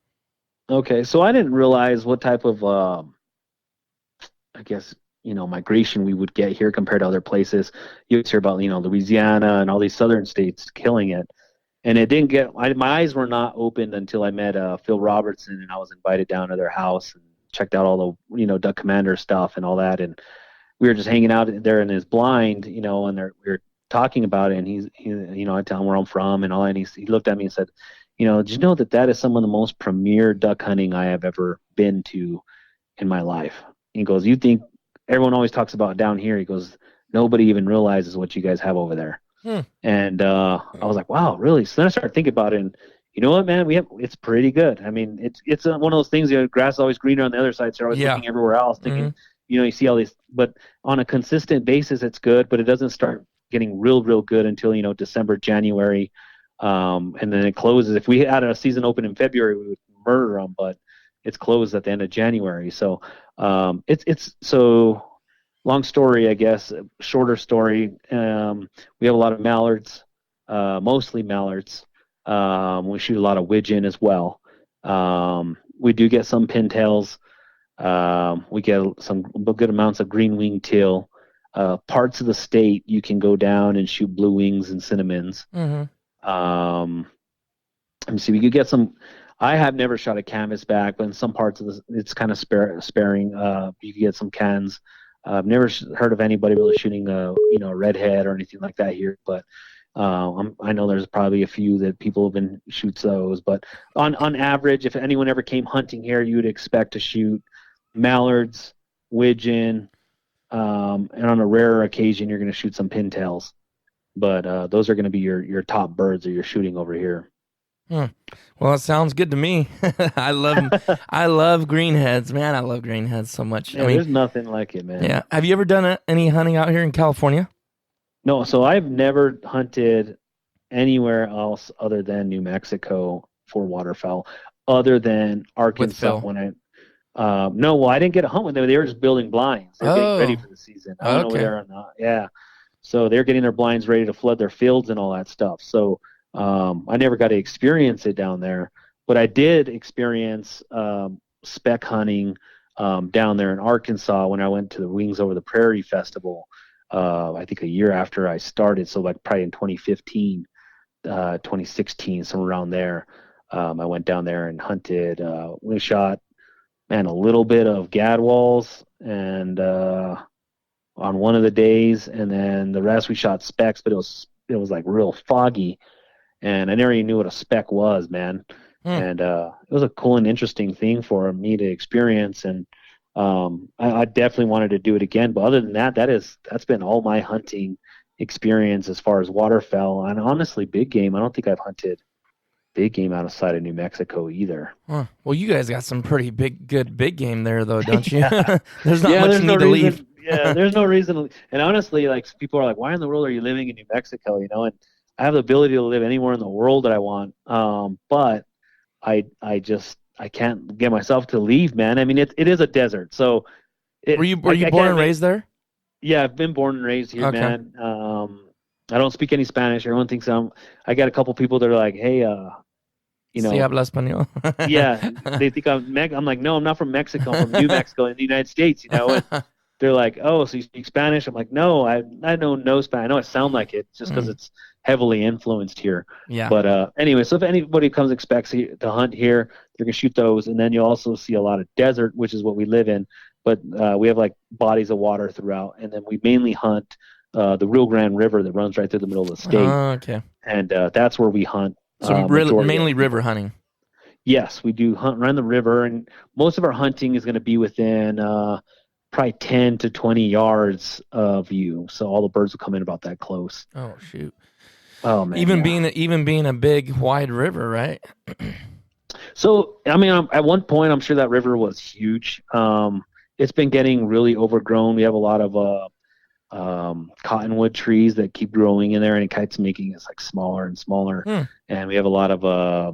Okay, so I didn't realize what type of, I guess, migration we would get here compared to other places. You hear about, Louisiana and all these southern states killing it. And it didn't my eyes were not opened until I met Phil Robertson, and I was invited down to their house and checked out all the, Duck Commander stuff and all that. And we were just hanging out there in his blind, and we were talking about it, and he I tell him where I'm from and all that, and he looked at me and said, did you know that is some of the most premier duck hunting I have ever been to in my life? He goes, you think everyone always talks about down here? He goes, nobody even realizes what you guys have over there. And I was like, wow, really? So then I started thinking about it, and you know what, man, it's pretty good. I mean, it's one of those things, grass is always greener on the other side, so you're always looking everywhere else, thinking, you see all these, but on a consistent basis, it's good, but it doesn't start getting real good until, December, January. And then it closes. If we had a season open in February, we would murder them, but it's closed at the end of January. So, it's so long story, I guess, shorter story. We have a lot of mallards, mostly mallards. We shoot a lot of widgeon as well. We do get some pintails. We get some good amounts of green wing teal. Parts of the state you can go down and shoot blue wings and cinnamons. Let me see. We could get some. I have never shot a canvasback, but in some parts of it's kind of sparing. You can get some cans. I've never heard of anybody really shooting a redhead or anything like that here, but I know there's probably a few that people have been shoots those. But on average, if anyone ever came hunting here, you would expect to shoot mallards, widgeon, and on a rarer occasion, you're going to shoot some pintails. But those are going to be your top birds that you're shooting over here. Well, it sounds good to me. I love greenheads, man. I love greenheads so much. Yeah, there's nothing like it, man. Yeah. Have you ever done any hunting out here in California? No, so I've never hunted anywhere else other than New Mexico for waterfowl, other than Arkansas. When I I didn't get a hunt with them. They were just building blinds. They're getting ready for the season. I don't know where they are or not. Yeah. So they're getting their blinds ready to flood their fields and all that stuff. So I never got to experience it down there, but I did experience spec hunting down there in Arkansas when I went to the Wings Over the Prairie Festival. I think a year after I started, so like probably in 2015, 2016, somewhere around there. I went down there and hunted. We shot man, a little bit of gadwalls and on one of the days, and then the rest we shot specks, but it was like real foggy, and I never even knew what a speck was, man. And it was a cool and interesting thing for me to experience, and I definitely wanted to do it again. But other than that, that's been all my hunting experience as far as waterfowl, and honestly, big game. I don't think I've hunted big game outside of New Mexico either. Huh. Well, you guys got some pretty good big game there, though, don't you? Yeah. There's not much need to leave. Yeah, there's no reason. And honestly, like people are like, why in the world are you living in New Mexico? You know, and I have the ability to live anywhere in the world that I want. But I can't get myself to leave, man. I mean, it is a desert. So were you born and raised there? Yeah, I've been born and raised here, man. I don't speak any Spanish. Everyone thinks I got a couple people that are like, hey, you know, ¿Sí habla español? Yeah, they think I'm like, no, I'm not from Mexico. I'm from New Mexico in the United States, you know. And they're like, oh, so you speak Spanish? I'm like, no, I know no Spanish. I know I sound like it just because it's heavily influenced here. Yeah. But anyway, so if anybody expects to hunt here, they're gonna shoot those, and then you'll also see a lot of desert, which is what we live in. But we have like bodies of water throughout, and then we mainly hunt the Rio Grande River that runs right through the middle of the state. Okay. And that's where we hunt. So mainly river hunting. Yes, we do hunt around the river, and most of our hunting is going to be within probably 10 to 20 yards of you. So all the birds will come in about that close. Oh shoot! Oh man! Even being a big wide river, right? So I mean, at one point, I'm sure that river was huge. It's been getting really overgrown. We have a lot of cottonwood trees that keep growing in there, and it keeps making it like smaller and smaller. And we have a lot of I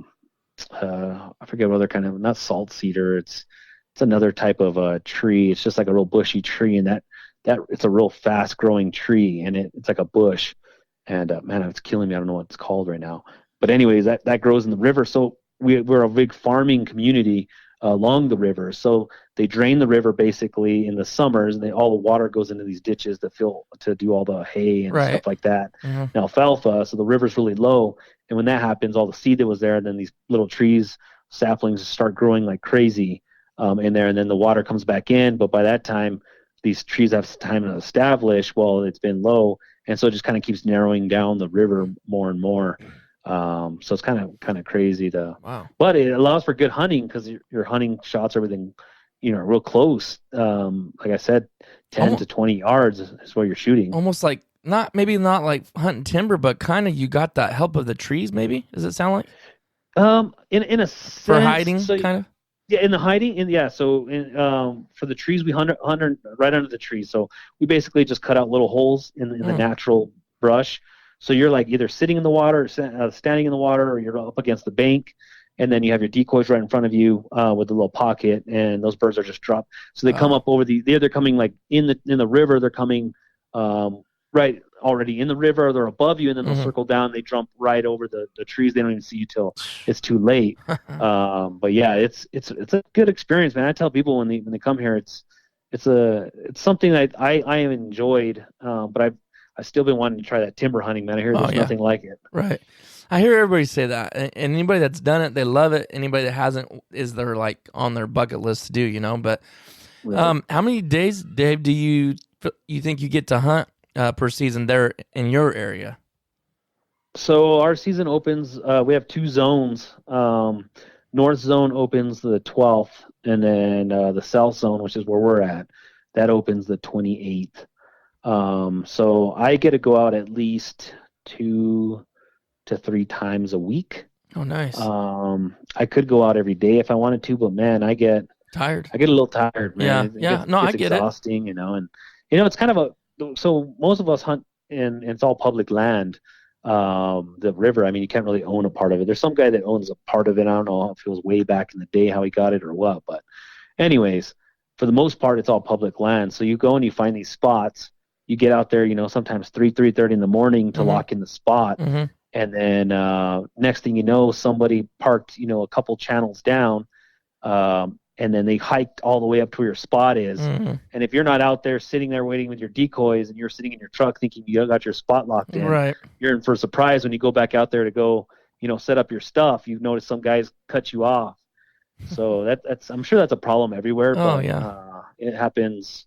forget what other kind of, not salt cedar. It's another type of tree. It's just like a real bushy tree, and that it's a real fast growing tree, and it's like a bush. And man, it's killing me. I don't know what it's called right now. But anyways, that grows in the river. So we're a big farming community along the river. So they drain the river basically in the summers, and all the water goes into these ditches to do all the hay and stuff like that. And alfalfa. So the river's really low, and when that happens, all the seed that was there, and then these little trees, saplings start growing like crazy in there, and then the water comes back in. But by that time, these trees have time to establish. Well, it's been low, and so it just kind of keeps narrowing down the river more and more. So it's kind of crazy but it allows for good hunting because your hunting shots, everything, you know, real close. Like I said, 10 to 20 yards is what you're shooting. Almost like maybe not like hunting timber, but kind of you got that help of the trees. Maybe does it sound like? In a sense, for hiding, kind of. Yeah, in the hiding, So for the trees, we hunt right under the trees. So we basically just cut out little holes in the natural brush. So you're like either sitting in the water, standing in the water, or you're up against the bank, and then you have your decoys right in front of you with a little pocket, and those birds are just dropped. So they come up over they're coming like in the river. They're coming right already in the river. They're above you, and then they'll circle down. They jump right over the trees. They don't even see you till it's too late. But yeah, it's a good experience, man. I tell people when they come here, it's something that I have enjoyed, but I've still been wanting to try that timber hunting, man. I hear there's nothing like it. Right. I hear everybody say that. And anybody that's done it, they love it. Anybody that hasn't is their like on their bucket list to do, you know. But how many days, Dave, do you think you get to hunt per season there in your area? So our season opens, we have two zones. North zone opens the 12th, and then the south zone, which is where we're at, that opens the 28th. So I get to go out at least 2 to 3 times a week. Oh, nice. I could go out every day if I wanted to, but man, I get tired. I get a little tired, man. Yeah. I get exhausting, you know, and it's kind of so most of us hunt and it's all public land. The river, I mean, you can't really own a part of it. There's some guy that owns a part of it. I don't know if it was way back in the day how he got it or what, but anyways, for the most part, it's all public land. So you go and you find these spots. You get out there, you know, sometimes 3:30 in the morning to lock in the spot. And then next thing you know, somebody parked, you know, a couple channels down, and then they hiked all the way up to where your spot is. And if you're not out there sitting there waiting with your decoys and you're sitting in your truck thinking you got your spot locked in, you're in for a surprise when you go back out there to go, you know, set up your stuff. You've noticed some guys cut you off. So that's I'm sure that's a problem everywhere, Oh but yeah. it happens.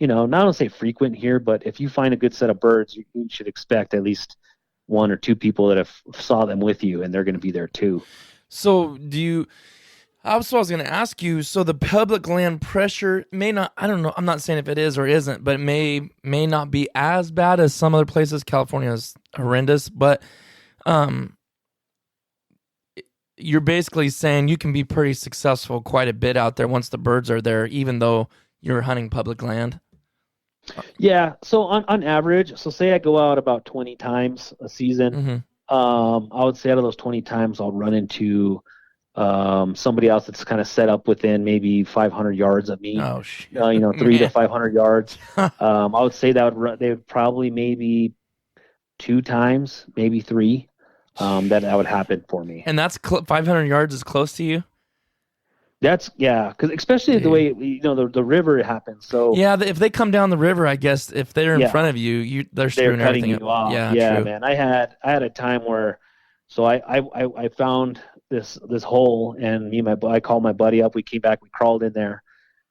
Not to say frequent here, but if you find a good set of birds, you should expect at least one or two people that have saw them with you, and they're going to be there too. So do you? I was going to ask you. So the public land pressure may not. I don't know. I'm not saying if it is or isn't, but it may not be as bad as some other places. California is horrendous, but um, you're basically saying you can be pretty successful quite a bit out there once the birds are there, even though you're hunting public land. Yeah. So on average, so say I go out about 20 times a season. Mm-hmm. I would say out of those 20 times, I'll run into somebody else that's kind of set up within maybe 500 yards of me. Oh shit. 3 to 500 yards. I would say that they would probably maybe 2 times, maybe 3. That would happen for me. And that's 500 yards is close to you. That's because especially the way the river happens. So yeah, if they come down the river, I guess if they're in front of you, they're screwing cutting everything you off. Yeah, true. Man. I had a time where, so I found this hole, and I called my buddy up. We came back, we crawled in there,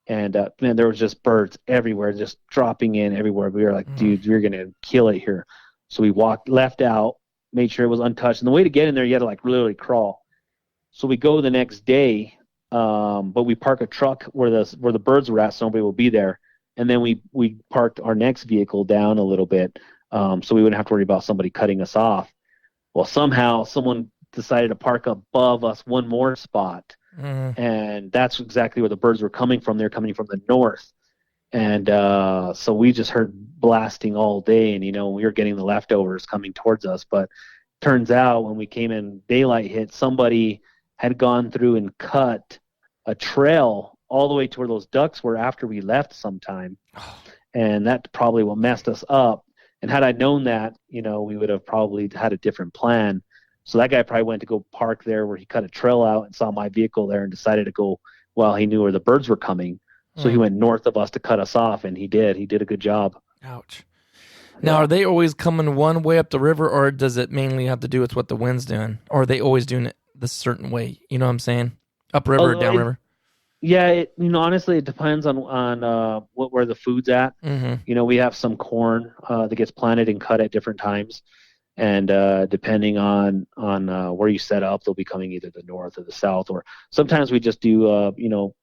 and man, there was just birds everywhere, just dropping in everywhere. We were like, dude, you're gonna kill it here. So we left out, made sure it was untouched, and the way to get in there, you had to like literally crawl. So we go the next day. But we park a truck where the birds were at, so nobody will be there. And then we parked our next vehicle down a little bit, so we wouldn't have to worry about somebody cutting us off. Well, somehow someone decided to park above us one more spot, and that's exactly where the birds were coming from. They're coming from the north, and so we just heard blasting all day, and we were getting the leftovers coming towards us. But turns out when we came in, daylight hit, somebody had gone through and cut a trail all the way to where those ducks were after we left sometime. And that probably what messed us up. And had I known that, we would have probably had a different plan. So that guy probably went to go park there where he cut a trail out and saw my vehicle there and decided to go while he knew where the birds were coming. So he went north of us to cut us off, and he did. He did a good job. Ouch. Now, are they always coming one way up the river, or does it mainly have to do with what the wind's doing? Or are they always doing it the certain way? You know what I'm saying? Upriver or downriver? Yeah, honestly, it depends on where the food's at. Mm-hmm. We have some corn that gets planted and cut at different times, and depending on where you set up, they'll be coming either the north or the south. Or sometimes we just do a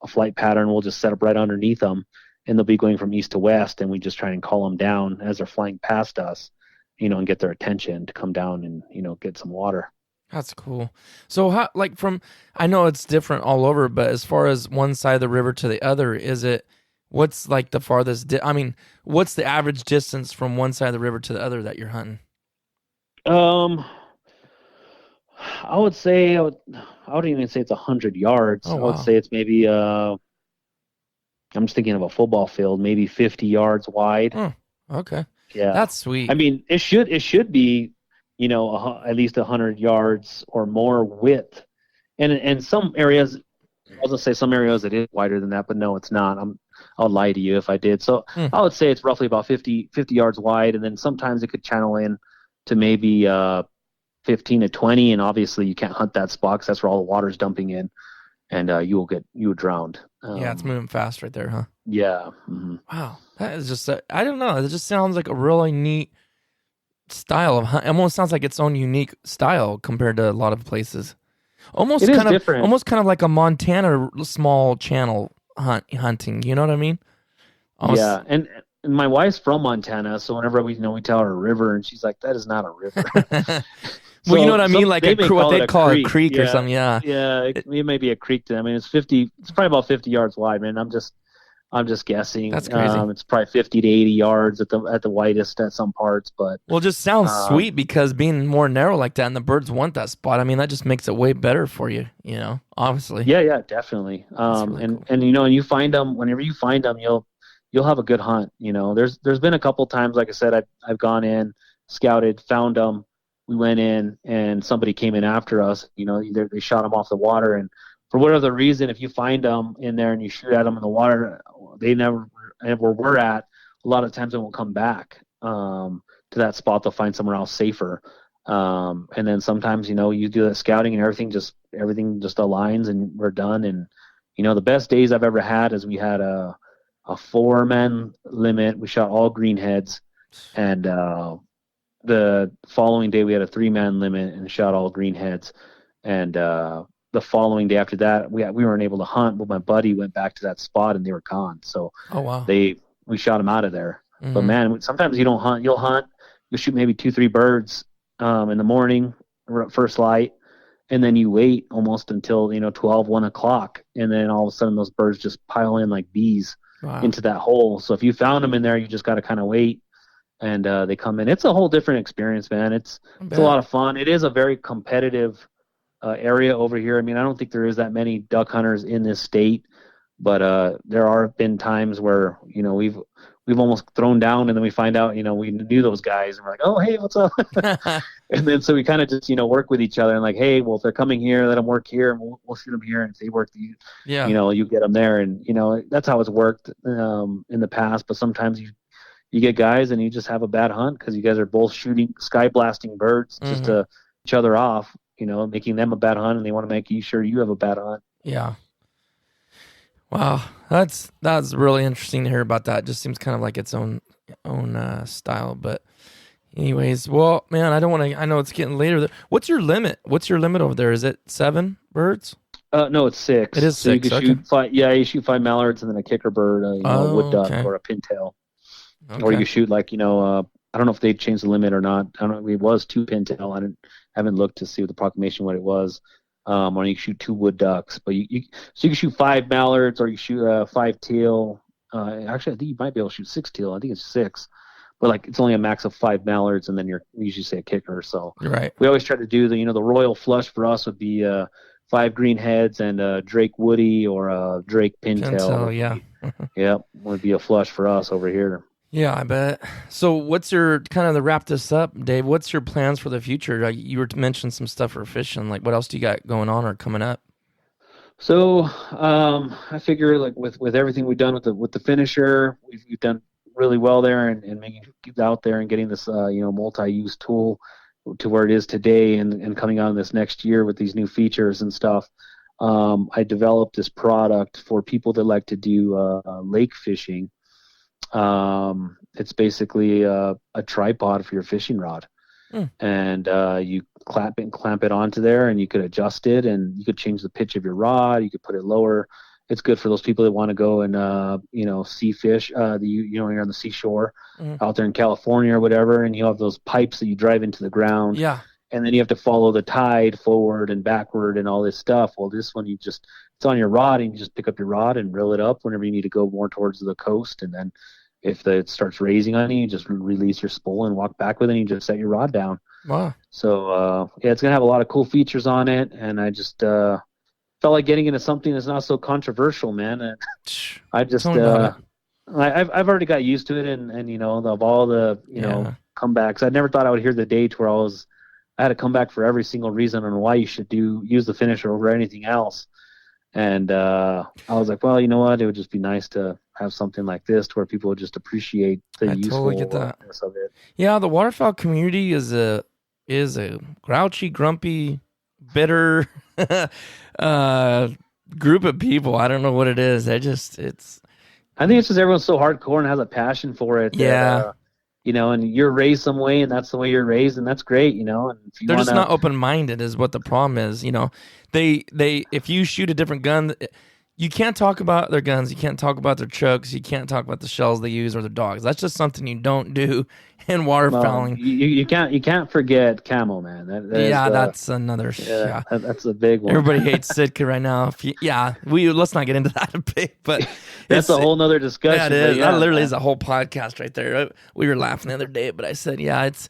flight pattern. We'll just set up right underneath them, and they'll be going from east to west, and we just try and call them down as they're flying past us, and get their attention to come down and get some water. That's cool. So, I know it's different all over, but as far as one side of the river to the other, what's like the farthest? What's the average distance from one side of the river to the other that you're hunting? I would say I wouldn't even say it's 100 yards. Oh, wow. I would say it's maybe I'm just thinking of a football field, maybe 50 yards wide. Okay. Yeah, that's sweet. I mean, it should be. At least 100 yards or more width. And some areas, I was going to say some areas it is wider than that, but no, it's not. I'll lie to you if I did. So I would say it's roughly about 50 yards wide, and then sometimes it could channel in to maybe 15 to 20, and obviously you can't hunt that spot because that's where all the water's dumping in, and you would drown. Yeah, it's moving fast right there, huh? Yeah. Mm-hmm. Wow. That is just, I don't know. It just sounds like a really neat style of hunt. Almost sounds like its own unique style compared to a lot of places. Almost kind of like a Montana small channel hunting. You know what I mean? Yeah, and my wife's from Montana, so whenever we tell her a river, and she's like, "That is not a river." Well, you know what I mean, like what they call a creek or something. Yeah, it may be a creek to them. I mean, it's probably about 50 yards wide, man. I'm just guessing. That's crazy. It's probably 50 to 80 yards at the widest at some parts, but it just sounds sweet because being more narrow like that, and the birds want that spot. I mean, that just makes it way better for you. Obviously. Yeah, definitely. Really cool. And you find them whenever you find them, you'll have a good hunt. There's been a couple times, like I said, I've gone in, scouted, found them. We went in, and somebody came in after us. Either they shot them off the water, and for whatever reason, if you find them in there and you shoot at them in the water, they never, where we're at, a lot of times they won't come back to that spot. They'll find somewhere else safer. And then sometimes, you do that scouting and everything just aligns and we're done. And, the best days I've ever had is we had a 4-man limit. We shot all greenheads. And the following day we had a 3-man limit and shot all greenheads. And the following day after that, we weren't able to hunt, but my buddy went back to that spot and they were gone. So oh wow, we shot them out of there. But man, sometimes you don't hunt. You'll shoot maybe 2-3 birds in the morning, first light, and then you wait almost until 12, 1 o'clock, and then all of a sudden those birds just pile in like bees into that hole. So if you found them in there, you just got to kind of wait, and they come in. It's a whole different experience, man. It's a lot of fun. It is a very competitive area over here. I mean, I don't think there is that many duck hunters in this state, but there are been times where we've almost thrown down, and then we find out, we knew those guys, and we're like, oh, hey, what's up? And then so we kind of just, work with each other and like, hey, well, if they're coming here, let them work here, and we'll shoot them here. And if they work, you get them there. And, that's how it's worked in the past. But sometimes you get guys and you just have a bad hunt because you guys are both shooting, sky blasting birds just to each other off, making them a bad hunt, and they want to make sure you have a bad hunt. Yeah. Wow, that's really interesting to hear about that. It just seems kind of like its own style. But anyways, well, man, I know it's getting later. What's your limit? What's your limit over there? Is it 7 birds? No, it's 6. It is 6. You can shoot 5. Yeah, you shoot 5 mallards and then a kicker bird, a wood duck or a pintail. Okay. Or you can shoot I don't know if they changed the limit or not. I don't know. It was 2 pintail. I haven't looked to see what the proclamation what it was. Or you can shoot 2 wood ducks, but you can shoot 5 mallards, or you shoot 5 teal. Actually, I think you might be able to shoot 6 teal. I think it's 6, but it's only a max of 5 mallards, and then we usually say a kicker. So right. We always try to do the royal flush for us would be 5 greenheads and a Drake woody or a Drake pintail. Yeah. Yep, would be a flush for us over here. Yeah, I bet. So what's your, kind of to wrap this up, Dave, what's your plans for the future? You were mentioning some stuff for fishing. Like, what else do you got going on or coming up? So I figure with everything we've done with the finisher, we've done really well there and making it out there and getting this multi-use tool to where it is today and coming on this next year with these new features and stuff. I developed this product for people that like to do lake fishing. It's basically a tripod for your fishing rod, and you clamp it onto there, and you could adjust it, and you could change the pitch of your rod. You could put it lower. It's good for those people that want to go and sea fish. You're on the seashore out there in California or whatever, and you have those pipes that you drive into the ground. Yeah. And then you have to follow the tide forward and backward and all this stuff. Well, this one it's on your rod, and you just pick up your rod and reel it up whenever you need to go more towards the coast, and then if it starts raising on you, just release your spool and walk back with it, and you just set your rod down. Wow. So, it's going to have a lot of cool features on it, and I just felt like getting into something that's not so controversial, man. And I just, I've already got used to it, and of all the, comebacks, I never thought I would hear the date where I had to come back for every single reason on why you should use the finisher over anything else. And I was like, well, you know what? It would just be nice to have something like this to where people would just appreciate the usefulness of it. Yeah, the waterfowl community is a grouchy, grumpy, bitter group of people. I don't know what it is. I think it's just everyone's so hardcore and has a passion for it. Yeah. And you're raised some way, and that's the way you're raised, and that's great, and if they're just not open-minded is what the problem is. They if you shoot a different gun, you can't talk about their guns, you can't talk about their chucks, you can't talk about the shells they use or their dogs. That's just something you don't do in waterfowling. You can't forget camo, man. That's another. Yeah, that's a big one. Everybody hates Sitka right now. Let's not get into that a bit, but that's a whole nother discussion. That is. That literally is a whole podcast right there. We were laughing the other day, but I said, it's,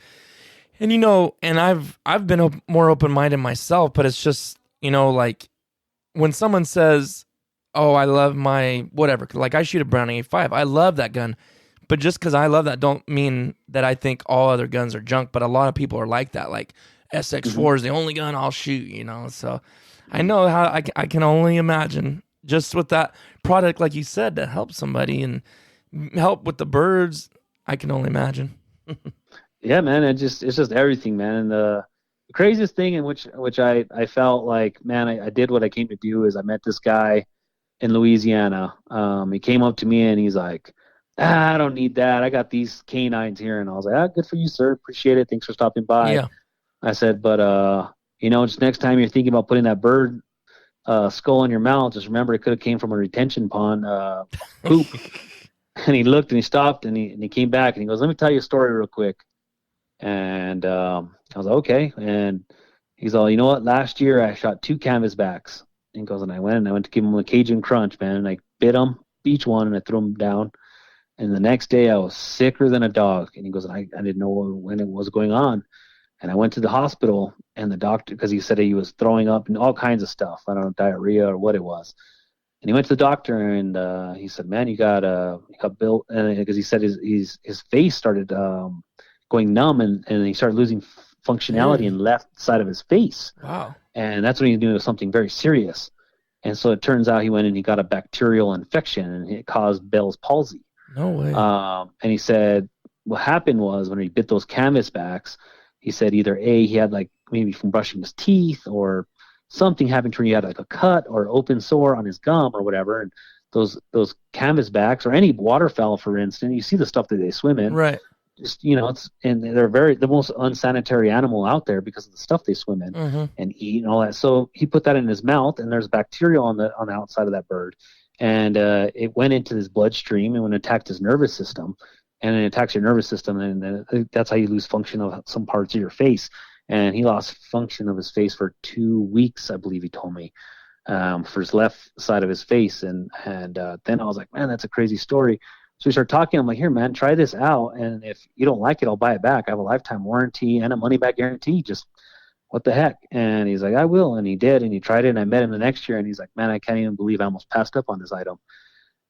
and and I've been more open-minded myself, but it's just, like when someone says, oh, I love my whatever, like I shoot a Browning A5. I love that gun. But just because I love that don't mean that I think all other guns are junk. But a lot of people are like that. Like SX4 is the only gun I'll shoot, So I know how I can only imagine just with that product, like you said, to help somebody and help with the birds. I can only imagine. Yeah, man. It's just everything, man. And the craziest thing in which I felt like, man, I did what I came to do is I met this guy in Louisiana. He came up to me and he's like, I don't need that. I got these canines here. And I was like, good for you, sir. Appreciate it. Thanks for stopping by. Yeah. I said, but just next time you're thinking about putting that bird skull in your mouth, just remember it could have came from a retention pond poop. And he looked and he stopped and he came back and he goes, let me tell you a story real quick. And I was like, okay. And he's all, you know what? Last year I shot 2 canvasbacks. And he goes, and I went to give him a Cajun crunch, man. And I bit him, each one, and I threw him down. And the next day I was sicker than a dog. And he goes, and I didn't know when it was going on. And I went to the hospital and the doctor, because he said he was throwing up and all kinds of stuff. I don't know, diarrhea or what it was. And he went to the doctor and he said, man, you got Bill, because he said his face started going numb and he started losing functionality in the left side of his face. Wow. And that's when he knew it was something very serious. And so it turns out he went and he got a bacterial infection and it caused Bell's palsy. No way. And he said what happened was when he bit those canvasbacks, he said either A, he had like maybe from brushing his teeth or something happened to him. He had like a cut or open sore on his gum or whatever. And those canvasbacks or any waterfowl, for instance, you see the stuff that they swim in. Right. Just, and they're the most unsanitary animal out there because of the stuff they swim in and eat and all that. So he put that in his mouth and there's bacteria on the outside of that bird. And it went into his bloodstream and when it attacked his nervous system, and it attacks your nervous system, and that's how you lose function of some parts of your face. And he lost function of his face for 2 weeks, I believe he told me, for his left side of his face. And then I was like, man, that's a crazy story. So we started talking. I'm like, here, man, try this out. And if you don't like it, I'll buy it back. I have a lifetime warranty and a money back guarantee. Just what the heck? And he's like, I will. And he did. And he tried it. And I met him the next year. And he's like, man, I can't even believe I almost passed up on this item.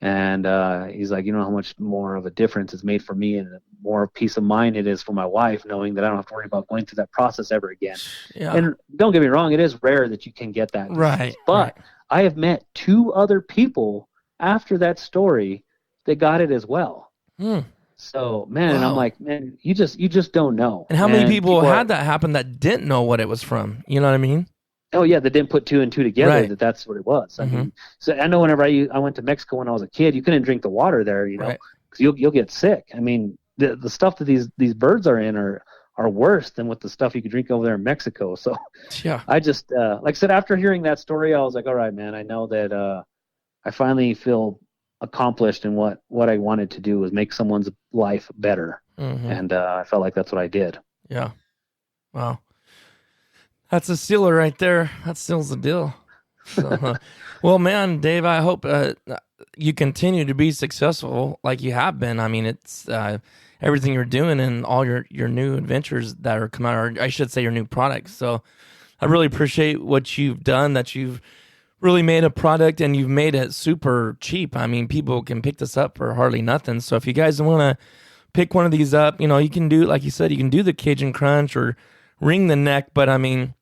And he's like, you know how much more of a difference it's made for me and more peace of mind it is for my wife, knowing that I don't have to worry about going through that process ever again. Yeah. And don't get me wrong, it is rare that you can get that. Right. But I have met 2 other people after that story that got it as well. So, man, and I'm like, man, you just don't know. And how many people had that happen that didn't know what it was from? You know what I mean? Oh yeah, they didn't put 2 and 2 together that's what it was. I mean, so I know whenever I went to Mexico when I was a kid, you couldn't drink the water there, because you'll get sick. I mean, the stuff that these birds are in are worse than what the stuff you could drink over there in Mexico. So yeah, I just like I said, after hearing that story, I was like, all right, man, I know that I finally feel accomplished in what I wanted to do was make someone's life better, and I felt like that's what I did. Yeah, wow. That's a sealer right there. That seals the deal. So, well, man, Dave, I hope you continue to be successful like you have been. I mean, it's everything you're doing and all your new adventures that are coming out, or I should say your new products. So I really appreciate what you've done, that you've really made a product and you've made it super cheap. I mean, people can pick this up for hardly nothing. So if you guys want to pick one of these up, you can do, like you said, you can do the Cajun Crunch or ring the neck, but I mean,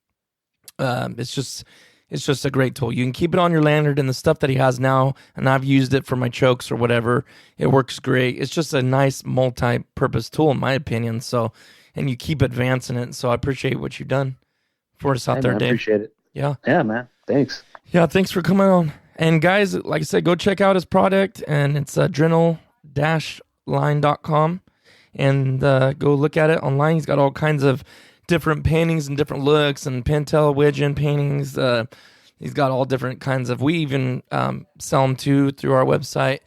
it's just a great tool. You can keep it on your lanyard and the stuff that he has now, and I've used it for my chokes or whatever. It works great. It's just a nice multi-purpose tool in my opinion. So, and you keep advancing it. So I appreciate what you've done for us out there, man, Dave. I appreciate it. Yeah. Yeah, man. Thanks. Yeah, thanks for coming on. And guys, like I said, go check out his product, and it's adrenal-line.com, and go look at it online. He's got all kinds of different paintings and different looks and Pentel Widgeon paintings. He's got all different kinds of, we even sell them too through our website,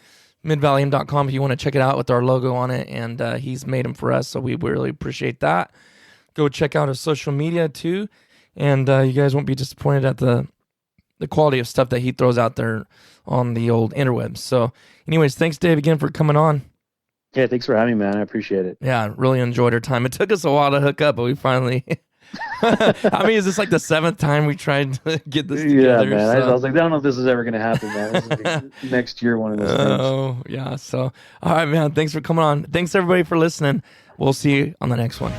midvalleyhim.com, if you want to check it out with our logo on it. And he's made them for us, so we really appreciate that. Go check out his social media too. And you guys won't be disappointed at the quality of stuff that he throws out there on the old interwebs. So anyways, thanks Dave again for coming on. Yeah, thanks for having me, man. I appreciate it. Yeah, really enjoyed our time. It took us a while to hook up, but we finally... I mean, is this like the 7th time we tried to get this together? Yeah, man. So. I was like, I don't know if this is ever going to happen, man. This is next year, one of those things. Oh, yeah. So, all right, man. Thanks for coming on. Thanks, everybody, for listening. We'll see you on the next one.